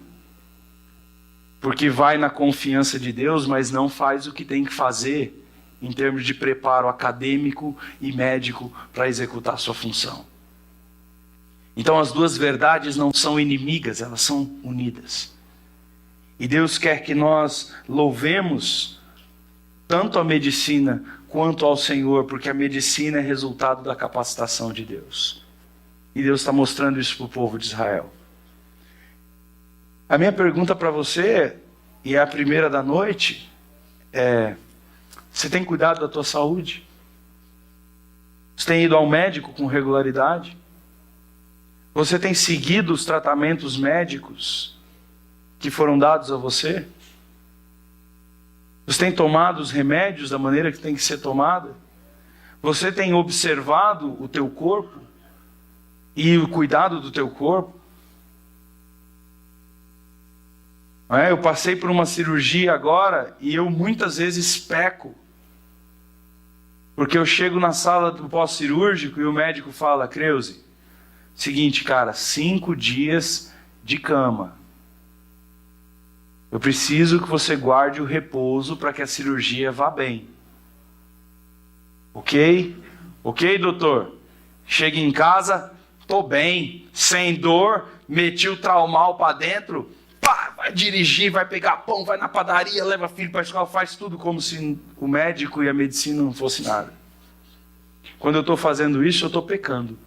porque vai na confiança de Deus, mas não faz o que tem que fazer em termos de preparo acadêmico e médico para executar sua função. Então as duas verdades não são inimigas, elas são unidas. E Deus quer que nós louvemos tanto a medicina quanto ao Senhor, porque a medicina é resultado da capacitação de Deus. E Deus está mostrando isso para o povo de Israel. A minha pergunta para você, e é a primeira da noite, é: você tem cuidado da tua saúde? Você tem ido ao médico com regularidade? Você tem seguido os tratamentos médicos que foram dados a você? Você tem tomado os remédios da maneira que tem que ser tomada? Você tem observado o teu corpo e o cuidado do teu corpo? Eu passei por uma cirurgia agora e eu muitas vezes peco. Porque eu chego na sala do pós-cirúrgico e o médico fala: Creuze, seguinte, cara, 5 dias de cama. Eu preciso que você guarde o repouso para que a cirurgia vá bem. Ok? Ok, doutor? Chega em casa, tô bem, sem dor, meti o traumal para dentro, pá, vai dirigir, vai pegar pão, vai na padaria, leva filho para a escola, faz tudo como se o médico e a medicina não fosse nada. Quando eu estou fazendo isso, eu estou pecando.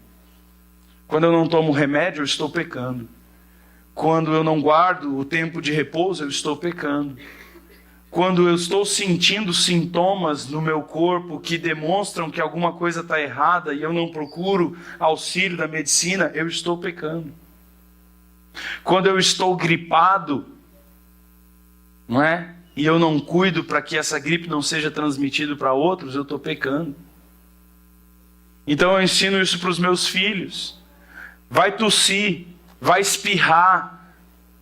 Quando eu não tomo remédio, eu estou pecando. Quando eu não guardo o tempo de repouso, eu estou pecando. Quando eu estou sentindo sintomas no meu corpo que demonstram que alguma coisa está errada e eu não procuro auxílio da medicina, eu estou pecando. Quando eu estou gripado, não é? E eu não cuido para que essa gripe não seja transmitida para outros, eu estou pecando. Então eu ensino isso para os meus filhos. Vai tossir, vai espirrar,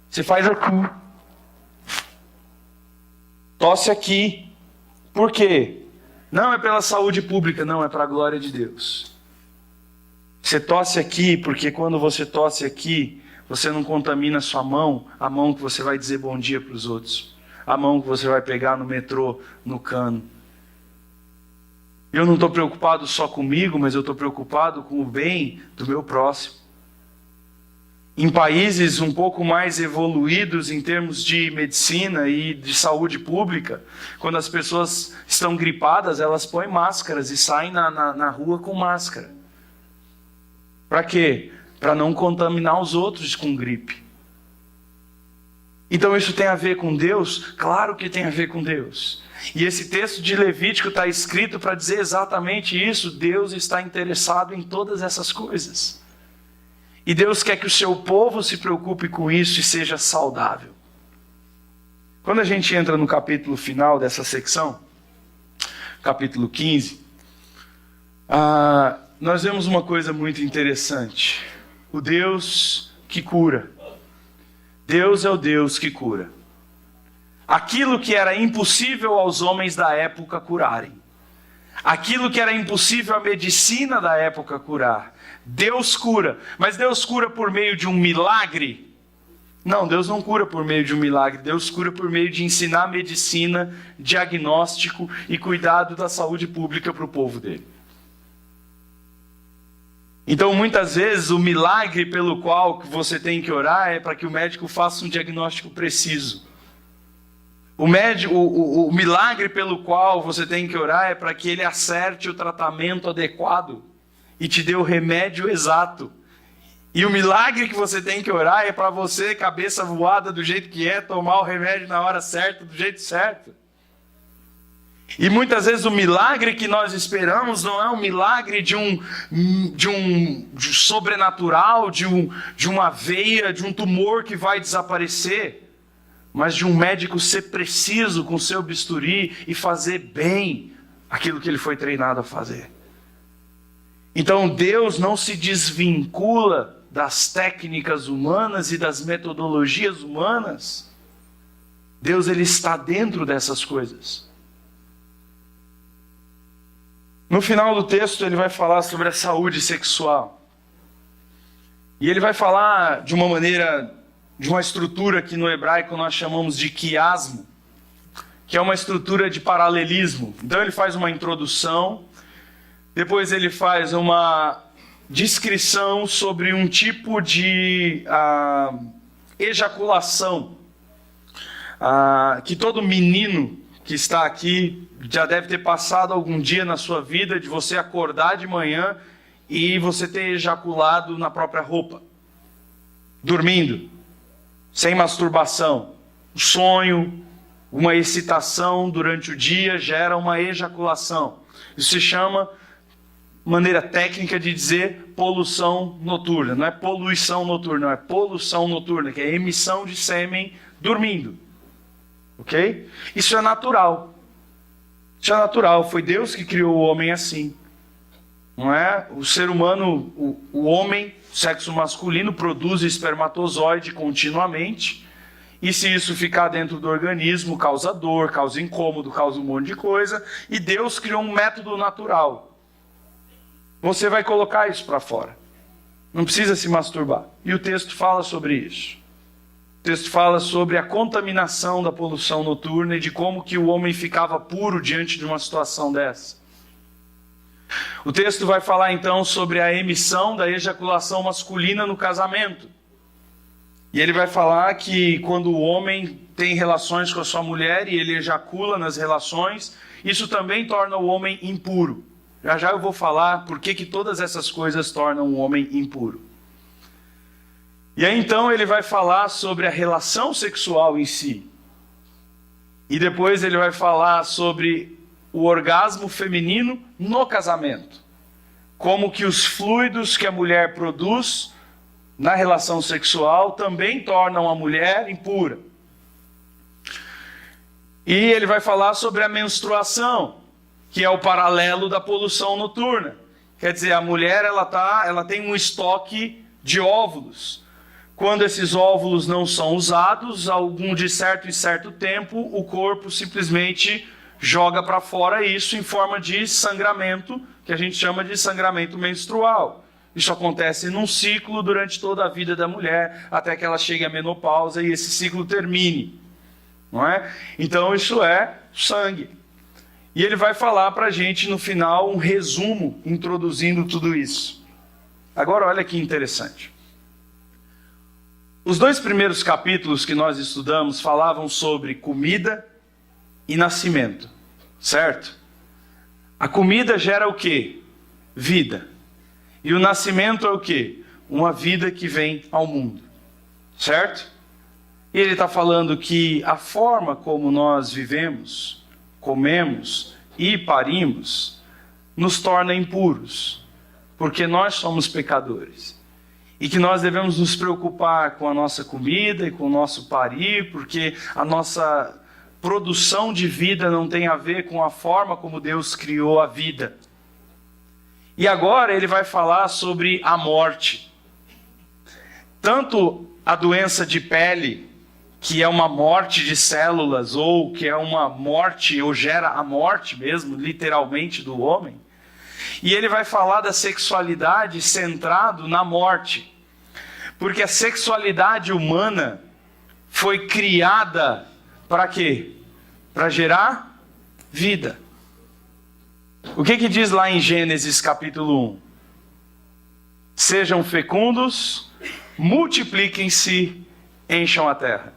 você faz aqui. Tosse aqui. Por quê? Não é pela saúde pública, não, é para a glória de Deus. Você tosse aqui, porque quando você tosse aqui, você não contamina a sua mão, a mão que você vai dizer bom dia para os outros, a mão que você vai pegar no metrô, no cano. Eu não estou preocupado só comigo, mas eu estou preocupado com o bem do meu próximo. Em países um pouco mais evoluídos em termos de medicina e de saúde pública, quando as pessoas estão gripadas, elas põem máscaras e saem na rua com máscara. Para quê? Para não contaminar os outros com gripe. Então isso tem a ver com Deus? Claro que tem a ver com Deus. E esse texto de Levítico está escrito para dizer exatamente isso. Deus está interessado em todas essas coisas. E Deus quer que o seu povo se preocupe com isso e seja saudável. Quando a gente entra no capítulo final dessa secção, capítulo 15, nós vemos uma coisa muito interessante. O Deus que cura. Deus é o Deus que cura. Aquilo que era impossível aos homens da época curarem. Aquilo que era impossível à medicina da época curar. Deus cura. Mas Deus cura por meio de um milagre? Não, Deus não cura por meio de um milagre. Deus cura por meio de ensinar medicina, diagnóstico e cuidado da saúde pública para o povo dele. Então, muitas vezes, o milagre pelo qual você tem que orar é para que o médico faça um diagnóstico preciso. O milagre pelo qual você tem que orar é para que ele acerte o tratamento adequado e te dê o remédio exato. E o milagre que você tem que orar é para você, cabeça voada do jeito que é, tomar o remédio na hora certa, do jeito certo. E muitas vezes o milagre que nós esperamos não é um milagre de um sobrenatural, de uma veia, de um tumor que vai desaparecer, mas de um médico ser preciso com o seu bisturi e fazer bem aquilo que ele foi treinado a fazer. Então Deus não se desvincula das técnicas humanas e das metodologias humanas. Deus, ele está dentro dessas coisas. No final do texto ele vai falar sobre a saúde sexual. E ele vai falar de uma maneira de uma estrutura que no hebraico nós chamamos de quiasmo, que é uma estrutura de paralelismo. Então ele faz uma introdução, depois ele faz uma descrição sobre um tipo de ejaculação que todo menino que está aqui já deve ter passado algum dia na sua vida, de você acordar de manhã e você ter ejaculado na própria roupa, dormindo, sem masturbação. O sonho, uma excitação durante o dia gera uma ejaculação. Isso se chama, maneira técnica de dizer, poluição noturna. Não é poluição noturna, não é poluição noturna, que é emissão de sêmen dormindo. Ok? Isso é natural. Isso é natural. Foi Deus que criou o homem assim. Não é? O ser humano, o homem, sexo masculino, produz espermatozoide continuamente. E se isso ficar dentro do organismo, causa dor, causa incômodo, causa um monte de coisa. E Deus criou um método natural. Você vai colocar isso para fora. Não precisa se masturbar. E o texto fala sobre isso. O texto fala sobre a contaminação da poluição noturna e de como que o homem ficava puro diante de uma situação dessa. O texto vai falar então sobre a emissão da ejaculação masculina no casamento. E ele vai falar que quando o homem tem relações com a sua mulher e ele ejacula nas relações, isso também torna o homem impuro. Já já eu vou falar por que todas essas coisas tornam o homem impuro. E aí então ele vai falar sobre a relação sexual em si. E depois ele vai falar sobre o orgasmo feminino no casamento. Como que os fluidos que a mulher produz na relação sexual também tornam a mulher impura. E ele vai falar sobre a menstruação, que é o paralelo da poluição noturna. Quer dizer, a mulher ela tem um estoque de óvulos. Quando esses óvulos não são usados, de certo em certo tempo, o corpo simplesmente joga para fora isso em forma de sangramento, que a gente chama de sangramento menstrual. Isso acontece num ciclo durante toda a vida da mulher, até que ela chegue à menopausa e esse ciclo termine. Não é? Então isso é sangue. E ele vai falar para a gente no final um resumo, introduzindo tudo isso. Agora olha que interessante. Os 2 primeiros capítulos que nós estudamos falavam sobre comida e nascimento, certo? A comida gera o quê? Vida. E o nascimento é o quê? Uma vida que vem ao mundo, certo? E ele está falando que a forma como nós vivemos, comemos e parimos, nos torna impuros, porque nós somos pecadores. E que nós devemos nos preocupar com a nossa comida e com o nosso parir, porque a nossa produção de vida não tem a ver com a forma como Deus criou a vida. E agora ele vai falar sobre a morte. Tanto a doença de pele, que é uma morte de células, ou que é uma morte, ou gera a morte mesmo, literalmente, do homem. E ele vai falar da sexualidade centrado na morte. Porque a sexualidade humana foi criada para quê? Para gerar vida. O que diz lá em Gênesis capítulo 1? Sejam fecundos, multipliquem-se, encham a terra.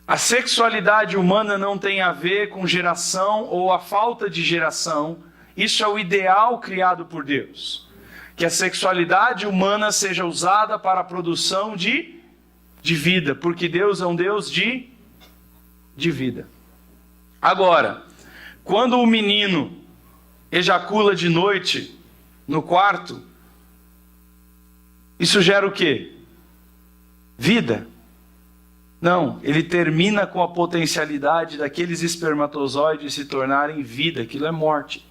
A sexualidade humana não tem a ver com geração ou a falta de geração. Isso é o ideal criado por Deus. Que a sexualidade humana seja usada para a produção de vida. Porque Deus é um Deus de vida. Agora, quando o menino ejacula de noite no quarto, isso gera o quê? Vida. Não, ele termina com a potencialidade daqueles espermatozoides se tornarem vida. Aquilo é morte.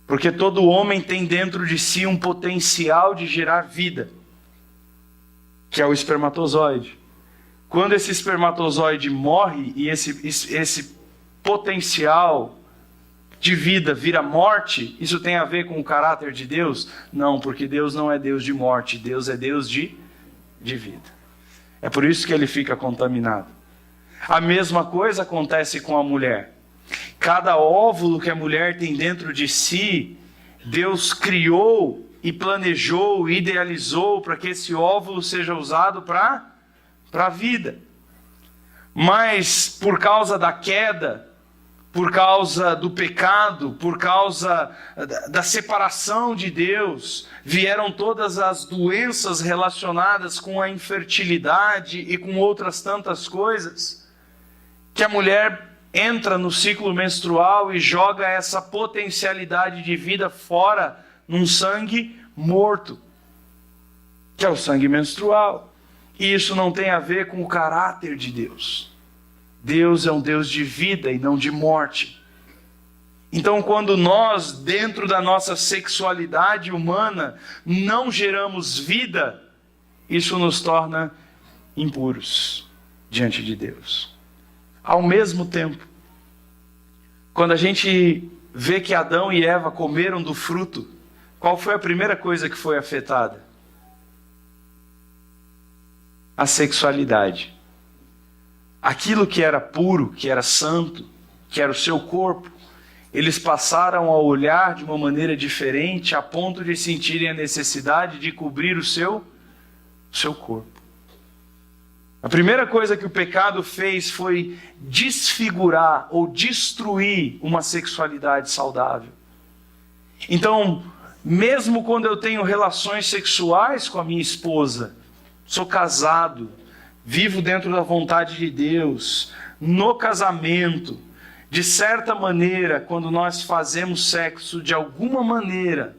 Porque todo homem tem dentro de si um potencial de gerar vida, que é o espermatozoide. Quando esse espermatozoide morre e esse potencial de vida vira morte, isso tem a ver com o caráter de Deus? Não, porque Deus não é Deus de morte, Deus é Deus de de vida. É por isso que ele fica contaminado. A mesma coisa acontece com a mulher. Cada óvulo que a mulher tem dentro de si, Deus criou e planejou, idealizou para que esse óvulo seja usado para a vida. Mas por causa da queda, por causa do pecado, por causa da separação de Deus, vieram todas as doenças relacionadas com a infertilidade e com outras tantas coisas, que a mulher entra no ciclo menstrual e joga essa potencialidade de vida fora num sangue morto, que é o sangue menstrual. E isso não tem a ver com o caráter de Deus. Deus é um Deus de vida e não de morte. Então, quando nós, dentro da nossa sexualidade humana, não geramos vida, isso nos torna impuros diante de Deus. Ao mesmo tempo, quando a gente vê que Adão e Eva comeram do fruto, qual foi a primeira coisa que foi afetada? A sexualidade. Aquilo que era puro, que era santo, que era o seu corpo, eles passaram a olhar de uma maneira diferente, a ponto de sentirem a necessidade de cobrir o seu corpo. A primeira coisa que o pecado fez foi desfigurar ou destruir uma sexualidade saudável. Então, mesmo quando eu tenho relações sexuais com a minha esposa, sou casado, vivo dentro da vontade de Deus, no casamento, de certa maneira, quando nós fazemos sexo, de alguma maneira,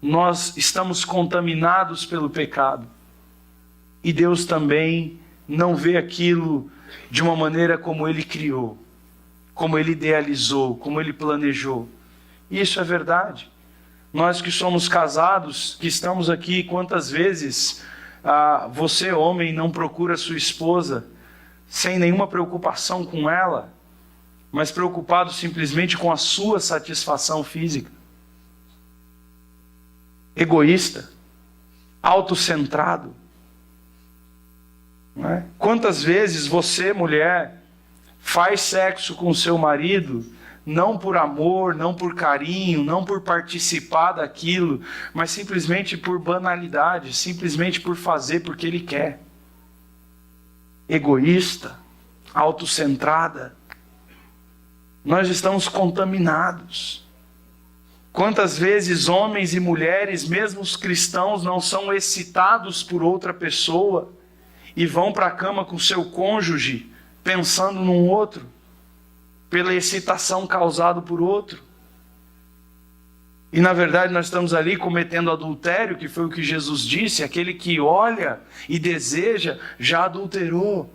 nós estamos contaminados pelo pecado. E Deus também não vê aquilo de uma maneira como Ele criou, como Ele idealizou, como Ele planejou. E isso é verdade. Nós que somos casados, que estamos aqui, quantas vezes você, homem, não procura sua esposa sem nenhuma preocupação com ela, mas preocupado simplesmente com a sua satisfação física? Egoísta, autocentrado. Não é? Quantas vezes você, mulher, faz sexo com seu marido, não por amor, não por carinho, não por participar daquilo, mas simplesmente por banalidade, simplesmente por fazer porque ele quer. Egoísta, autocentrada. Nós estamos contaminados. Quantas vezes homens e mulheres, mesmo os cristãos, não são excitados por outra pessoa e vão para a cama com seu cônjuge pensando num outro, pela excitação causada por outro. E na verdade nós estamos ali cometendo adultério, que foi o que Jesus disse: aquele que olha e deseja já adulterou.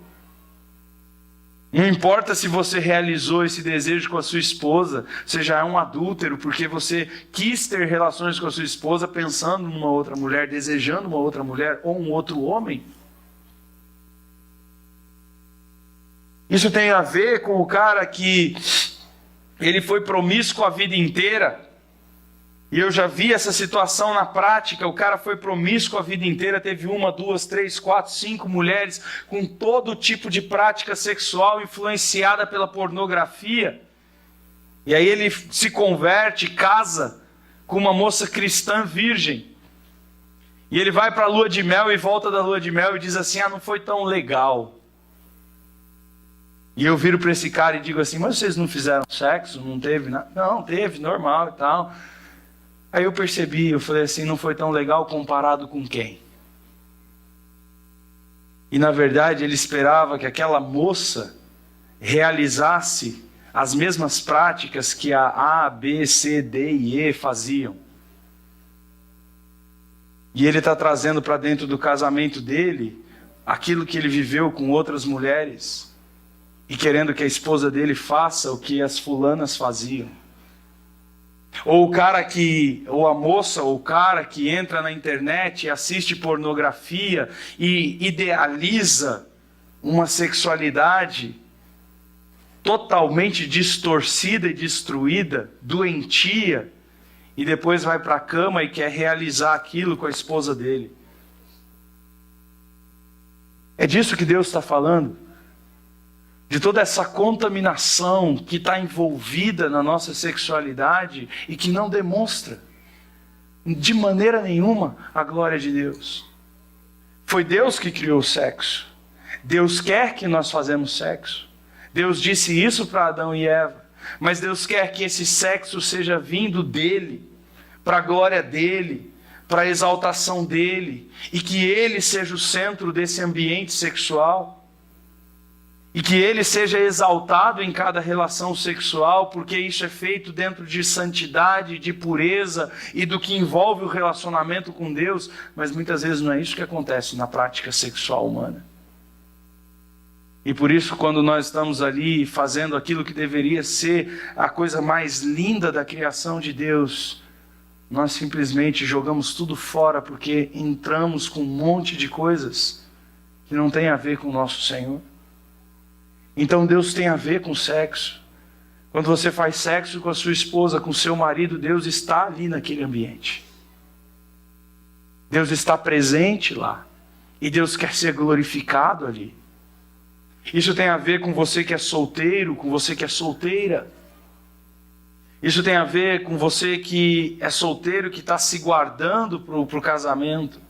Não importa se você realizou esse desejo com a sua esposa, você já é um adúltero, porque você quis ter relações com a sua esposa pensando numa outra mulher, desejando uma outra mulher ou um outro homem. Isso tem a ver com o cara que ele foi promíscuo a vida inteira. E eu já vi essa situação na prática. O cara foi promíscuo a vida inteira, teve 1, 2, 3, 4, 5 mulheres, com todo tipo de prática sexual influenciada pela pornografia. E aí ele se converte, casa com uma moça cristã virgem. E ele vai para a lua de mel e volta da lua de mel e diz assim: não foi tão legal. E eu viro para esse cara e digo assim: mas vocês não fizeram sexo? Não teve nada? Não, teve, normal e tal. Aí eu percebi, eu falei assim: não foi tão legal comparado com quem? E na verdade ele esperava que aquela moça realizasse as mesmas práticas que a B, C, D e E faziam. E ele está trazendo para dentro do casamento dele aquilo que ele viveu com outras mulheres e querendo que a esposa dele faça o que as fulanas faziam. Ou o cara que, ou a moça, ou o cara que entra na internet e assiste pornografia e idealiza uma sexualidade totalmente distorcida e destruída, doentia, e depois vai para a cama e quer realizar aquilo com a esposa dele. É disso que Deus está falando. De toda essa contaminação que está envolvida na nossa sexualidade e que não demonstra de maneira nenhuma a glória de Deus. Foi Deus que criou o sexo. Deus quer que nós façamos sexo. Deus disse isso para Adão e Eva. Mas Deus quer que esse sexo seja vindo dele, para a glória dele, para a exaltação dele, e que ele seja o centro desse ambiente sexual. E que ele seja exaltado em cada relação sexual, porque isso é feito dentro de santidade, de pureza e do que envolve o relacionamento com Deus, mas muitas vezes não é isso que acontece na prática sexual humana. E por isso, quando nós estamos ali fazendo aquilo que deveria ser a coisa mais linda da criação de Deus, nós simplesmente jogamos tudo fora, porque entramos com um monte de coisas que não tem a ver com o nosso Senhor. Então Deus tem a ver com sexo. Quando você faz sexo com a sua esposa, com o seu marido, Deus está ali naquele ambiente. Deus está presente lá. E Deus quer ser glorificado ali. Isso tem a ver com você que é solteiro, com você que é solteira. Isso tem a ver com você que é solteiro, que está se guardando para o casamento.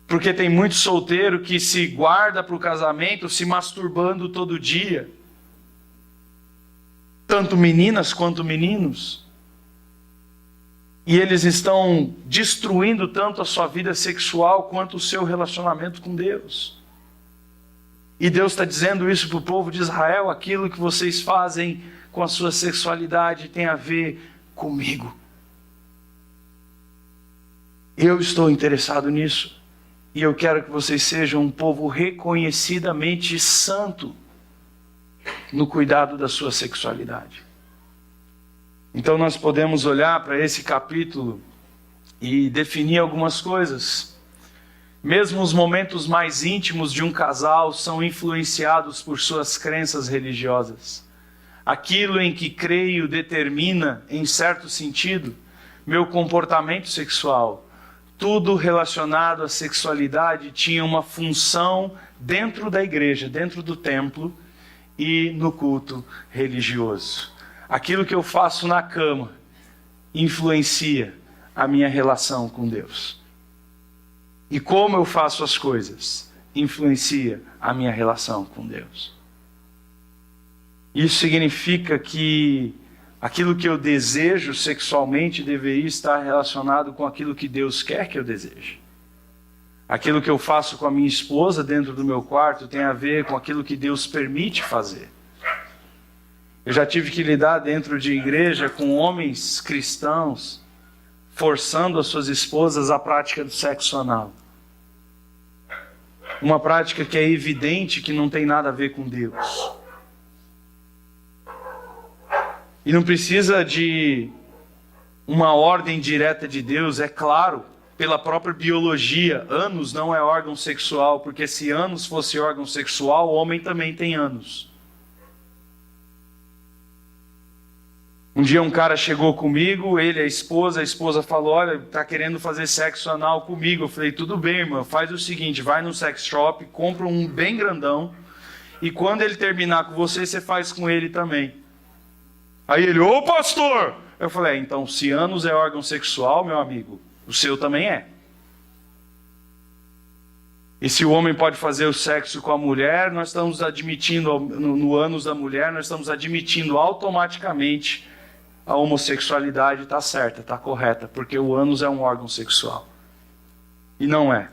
Porque tem muito solteiro que se guarda para o casamento se masturbando todo dia. Tanto meninas quanto meninos. E eles estão destruindo tanto a sua vida sexual quanto o seu relacionamento com Deus. E Deus está dizendo isso para o povo de Israel: aquilo que vocês fazem com a sua sexualidade tem a ver comigo. Eu estou interessado nisso. E eu quero que vocês sejam um povo reconhecidamente santo no cuidado da sua sexualidade. Então nós podemos olhar para esse capítulo e definir algumas coisas. Mesmo os momentos mais íntimos de um casal são influenciados por suas crenças religiosas. Aquilo em que creio determina, em certo sentido, meu comportamento sexual. Tudo relacionado à sexualidade tinha uma função dentro da igreja, dentro do templo e no culto religioso. Aquilo que eu faço na cama influencia a minha relação com Deus. E como eu faço as coisas influencia a minha relação com Deus. Isso significa que aquilo que eu desejo sexualmente deveria estar relacionado com aquilo que Deus quer que eu deseje. Aquilo que eu faço com a minha esposa dentro do meu quarto tem a ver com aquilo que Deus permite fazer. Eu já tive que lidar dentro de igreja com homens cristãos forçando as suas esposas à prática do sexo anal. Uma prática que é evidente que não tem nada a ver com Deus. E não precisa de uma ordem direta de Deus, é claro, pela própria biologia. Ânus não é órgão sexual, porque se ânus fosse órgão sexual, o homem também tem ânus. Um dia um cara chegou comigo, ele, a esposa falou: olha, tá querendo fazer sexo anal comigo. Eu falei: tudo bem, irmão, faz o seguinte, vai no sex shop, compra um bem grandão, e quando ele terminar com você, você faz com ele também. Aí ele: ô pastor! Eu falei: então, se ânus é órgão sexual, meu amigo, o seu também é. E se o homem pode fazer o sexo com a mulher, nós estamos admitindo, no ânus da mulher, nós estamos admitindo automaticamente a homossexualidade. Está certa, está correta, porque o ânus é um órgão sexual. E não é.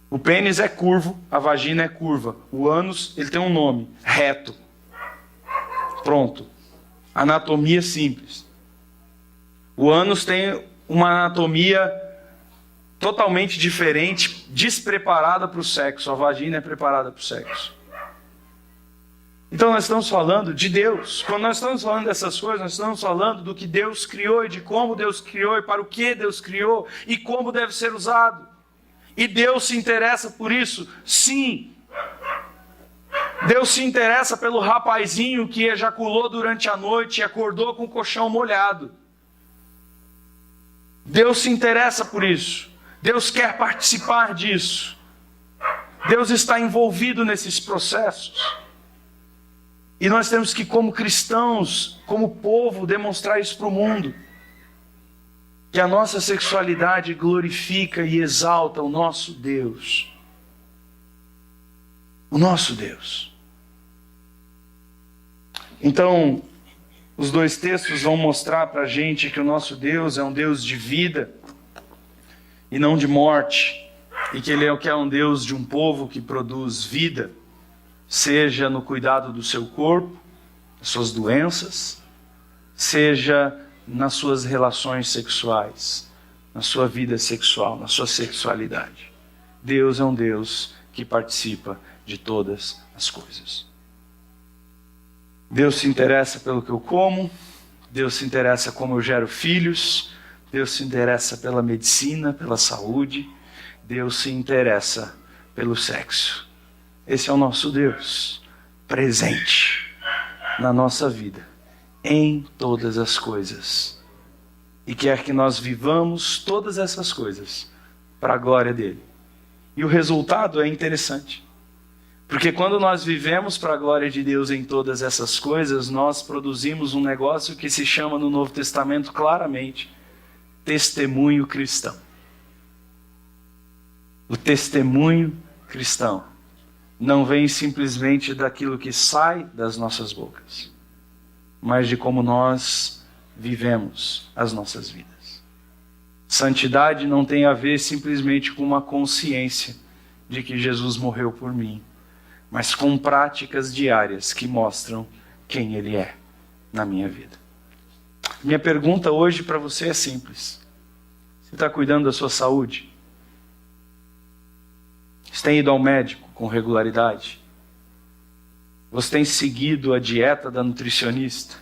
O pênis é curvo, a vagina é curva. O ânus, ele tem um nome: reto. Pronto. Anatomia simples. O ânus tem uma anatomia totalmente diferente, despreparada para o sexo. A vagina é preparada para o sexo. Então nós estamos falando de Deus. Quando nós estamos falando dessas coisas, nós estamos falando do que Deus criou e de como Deus criou e para o que Deus criou e como deve ser usado. E Deus se interessa por isso? Sim. Deus se interessa pelo rapazinho que ejaculou durante a noite e acordou com o colchão molhado. Deus se interessa por isso. Deus quer participar disso. Deus está envolvido nesses processos. E nós temos que, como cristãos, como povo, demonstrar isso para o mundo. Que a nossa sexualidade glorifica e exalta o nosso Deus. O nosso Deus. Então, os dois textos vão mostrar para a gente que o nosso Deus é um Deus de vida e não de morte. E que Ele é um Deus de um povo que produz vida, seja no cuidado do seu corpo, das suas doenças, seja nas suas relações sexuais, na sua vida sexual, na sua sexualidade. Deus é um Deus que participa de todas as coisas. Deus se interessa pelo que eu como, Deus se interessa como eu gero filhos, Deus se interessa pela medicina, pela saúde, Deus se interessa pelo sexo. Esse é o nosso Deus, presente na nossa vida, em todas as coisas. E quer que nós vivamos todas essas coisas para a glória dele. E o resultado é interessante. Porque quando nós vivemos para a glória de Deus em todas essas coisas, nós produzimos um negócio que se chama no Novo Testamento claramente testemunho cristão. O testemunho cristão não vem simplesmente daquilo que sai das nossas bocas, mas de como nós vivemos as nossas vidas. Santidade não tem a ver simplesmente com uma consciência de que Jesus morreu por mim, mas com práticas diárias que mostram quem Ele é na minha vida. Minha pergunta hoje para você é simples. Você está cuidando da sua saúde? Você tem ido ao médico com regularidade? Você tem seguido a dieta da nutricionista?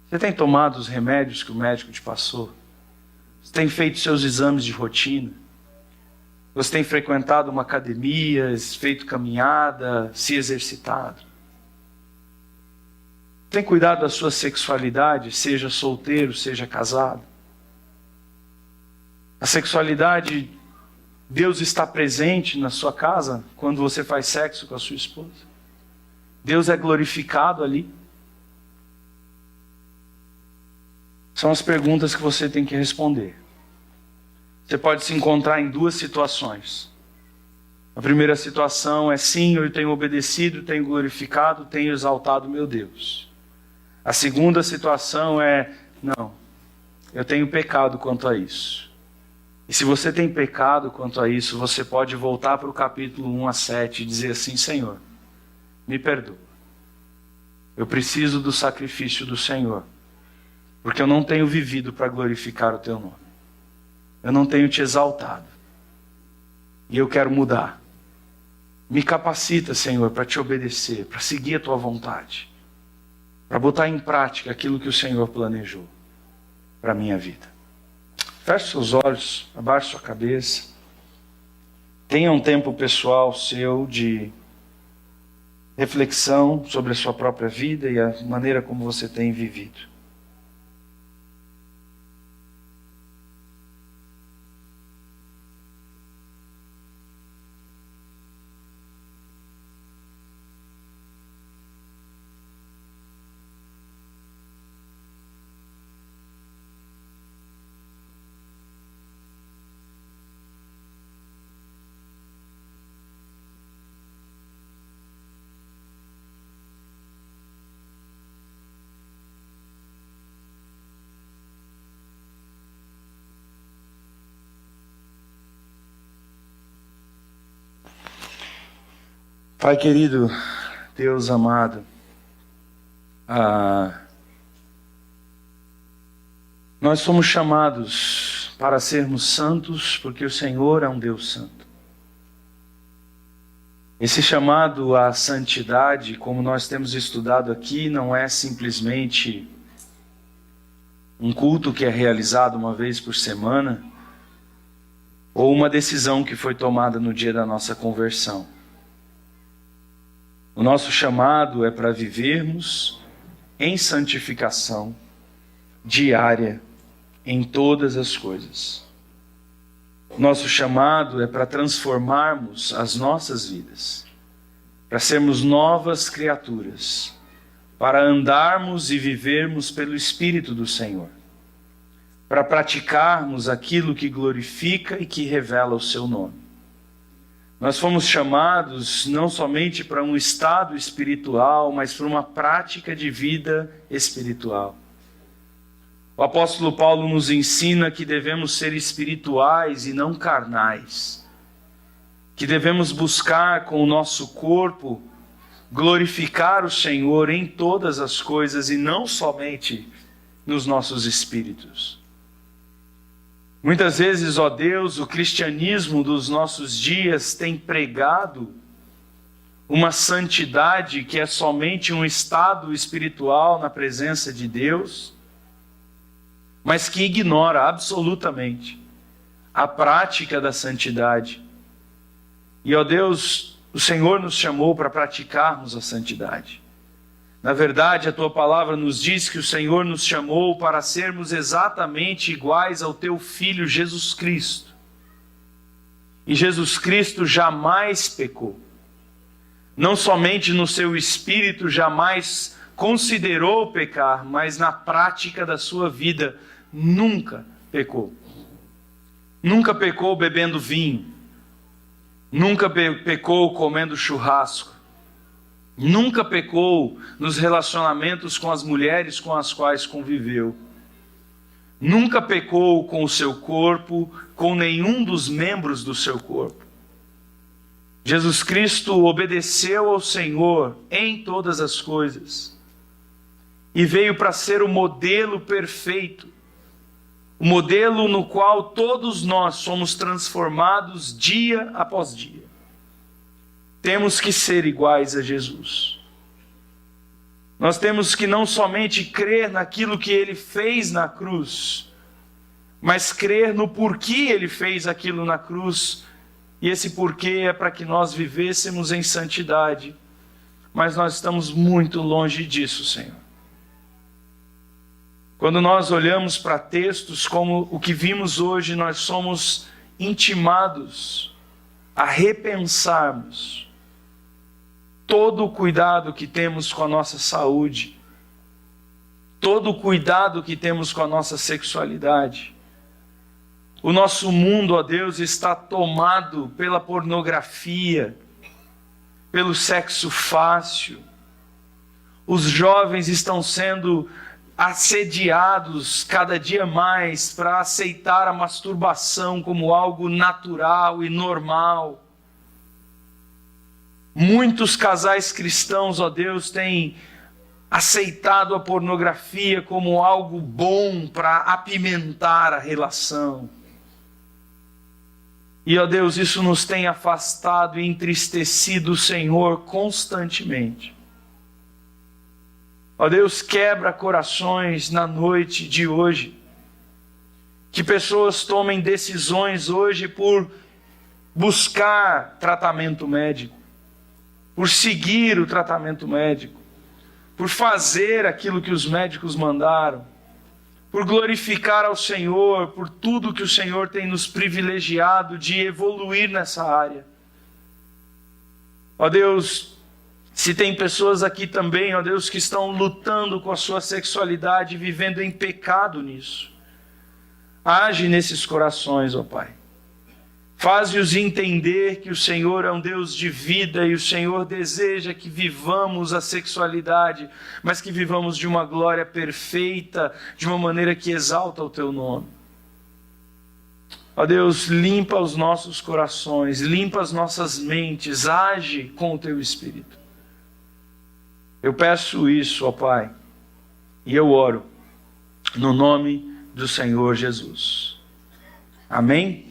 Você tem tomado os remédios que o médico te passou? Você tem feito seus exames de rotina? Você tem frequentado uma academia, feito caminhada, se exercitado? Tem cuidado da sua sexualidade, seja solteiro, seja casado? A sexualidade, Deus está presente na sua casa quando você faz sexo com a sua esposa? Deus é glorificado ali? São as perguntas que você tem que responder. Você pode se encontrar em duas situações. A primeira situação é: sim, eu tenho obedecido, tenho glorificado, tenho exaltado meu Deus. A segunda situação é: não, eu tenho pecado quanto a isso. E se você tem pecado quanto a isso, você pode voltar para o capítulo 1 a 7 e dizer assim: Senhor, me perdoa. Eu preciso do sacrifício do Senhor, porque eu não tenho vivido para glorificar o teu nome. Eu não tenho te exaltado. E eu quero mudar. Me capacita, Senhor, para te obedecer, para seguir a tua vontade, para botar em prática aquilo que o Senhor planejou para a minha vida. Feche seus olhos, abaixe sua cabeça. Tenha um tempo pessoal seu de reflexão sobre a sua própria vida e a maneira como você tem vivido. Pai querido, Deus amado, nós somos chamados para sermos santos porque o Senhor é um Deus santo. Esse chamado à santidade, como nós temos estudado aqui, não é simplesmente um culto que é realizado uma vez por semana ou uma decisão que foi tomada no dia da nossa conversão. O nosso chamado é para vivermos em santificação diária em todas as coisas. Nosso chamado é para transformarmos as nossas vidas, para sermos novas criaturas, para andarmos e vivermos pelo Espírito do Senhor, para praticarmos aquilo que glorifica e que revela o seu nome. Nós fomos chamados não somente para um estado espiritual, mas para uma prática de vida espiritual. O apóstolo Paulo nos ensina que devemos ser espirituais e não carnais, que devemos buscar com o nosso corpo glorificar o Senhor em todas as coisas e não somente nos nossos espíritos. Muitas vezes, ó Deus, o cristianismo dos nossos dias tem pregado uma santidade que é somente um estado espiritual na presença de Deus, mas que ignora absolutamente a prática da santidade. E, ó Deus, o Senhor nos chamou para praticarmos a santidade. Na verdade, a Tua palavra nos diz que o Senhor nos chamou para sermos exatamente iguais ao Teu Filho Jesus Cristo. E Jesus Cristo jamais pecou. Não somente no seu espírito jamais considerou pecar, mas na prática da sua vida nunca pecou. Nunca pecou bebendo vinho. Nunca pecou comendo churrasco. Nunca pecou nos relacionamentos com as mulheres com as quais conviveu. Nunca pecou com o seu corpo, com nenhum dos membros do seu corpo. Jesus Cristo obedeceu ao Senhor em todas as coisas e veio para ser o modelo perfeito, o modelo no qual todos nós somos transformados dia após dia. Temos que ser iguais a Jesus. Nós temos que não somente crer naquilo que Ele fez na cruz, mas crer no porquê Ele fez aquilo na cruz. E esse porquê é para que nós vivêssemos em santidade. Mas nós estamos muito longe disso, Senhor. Quando nós olhamos para textos como o que vimos hoje, nós somos intimados a repensarmos todo o cuidado que temos com a nossa saúde, todo o cuidado que temos com a nossa sexualidade. O nosso mundo, ó Deus, está tomado pela pornografia, pelo sexo fácil. Os jovens estão sendo assediados cada dia mais para aceitar a masturbação como algo natural e normal. Muitos casais cristãos, ó Deus, têm aceitado a pornografia como algo bom para apimentar a relação. E, ó Deus, isso nos tem afastado e entristecido o Senhor constantemente. Ó Deus, quebra corações na noite de hoje. Que pessoas tomem decisões hoje por buscar tratamento médico, por seguir o tratamento médico, por fazer aquilo que os médicos mandaram, por glorificar ao Senhor, por tudo que o Senhor tem nos privilegiado de evoluir nessa área. Ó Deus, se tem pessoas aqui também, ó Deus, que estão lutando com a sua sexualidade, vivendo em pecado nisso, age nesses corações, ó Pai. Faze-os entender que o Senhor é um Deus de vida e o Senhor deseja que vivamos a sexualidade, mas que vivamos de uma glória perfeita, de uma maneira que exalta o Teu nome. Ó Deus, limpa os nossos corações, limpa as nossas mentes, age com o Teu Espírito. Eu peço isso, ó Pai, e eu oro no nome do Senhor Jesus. Amém?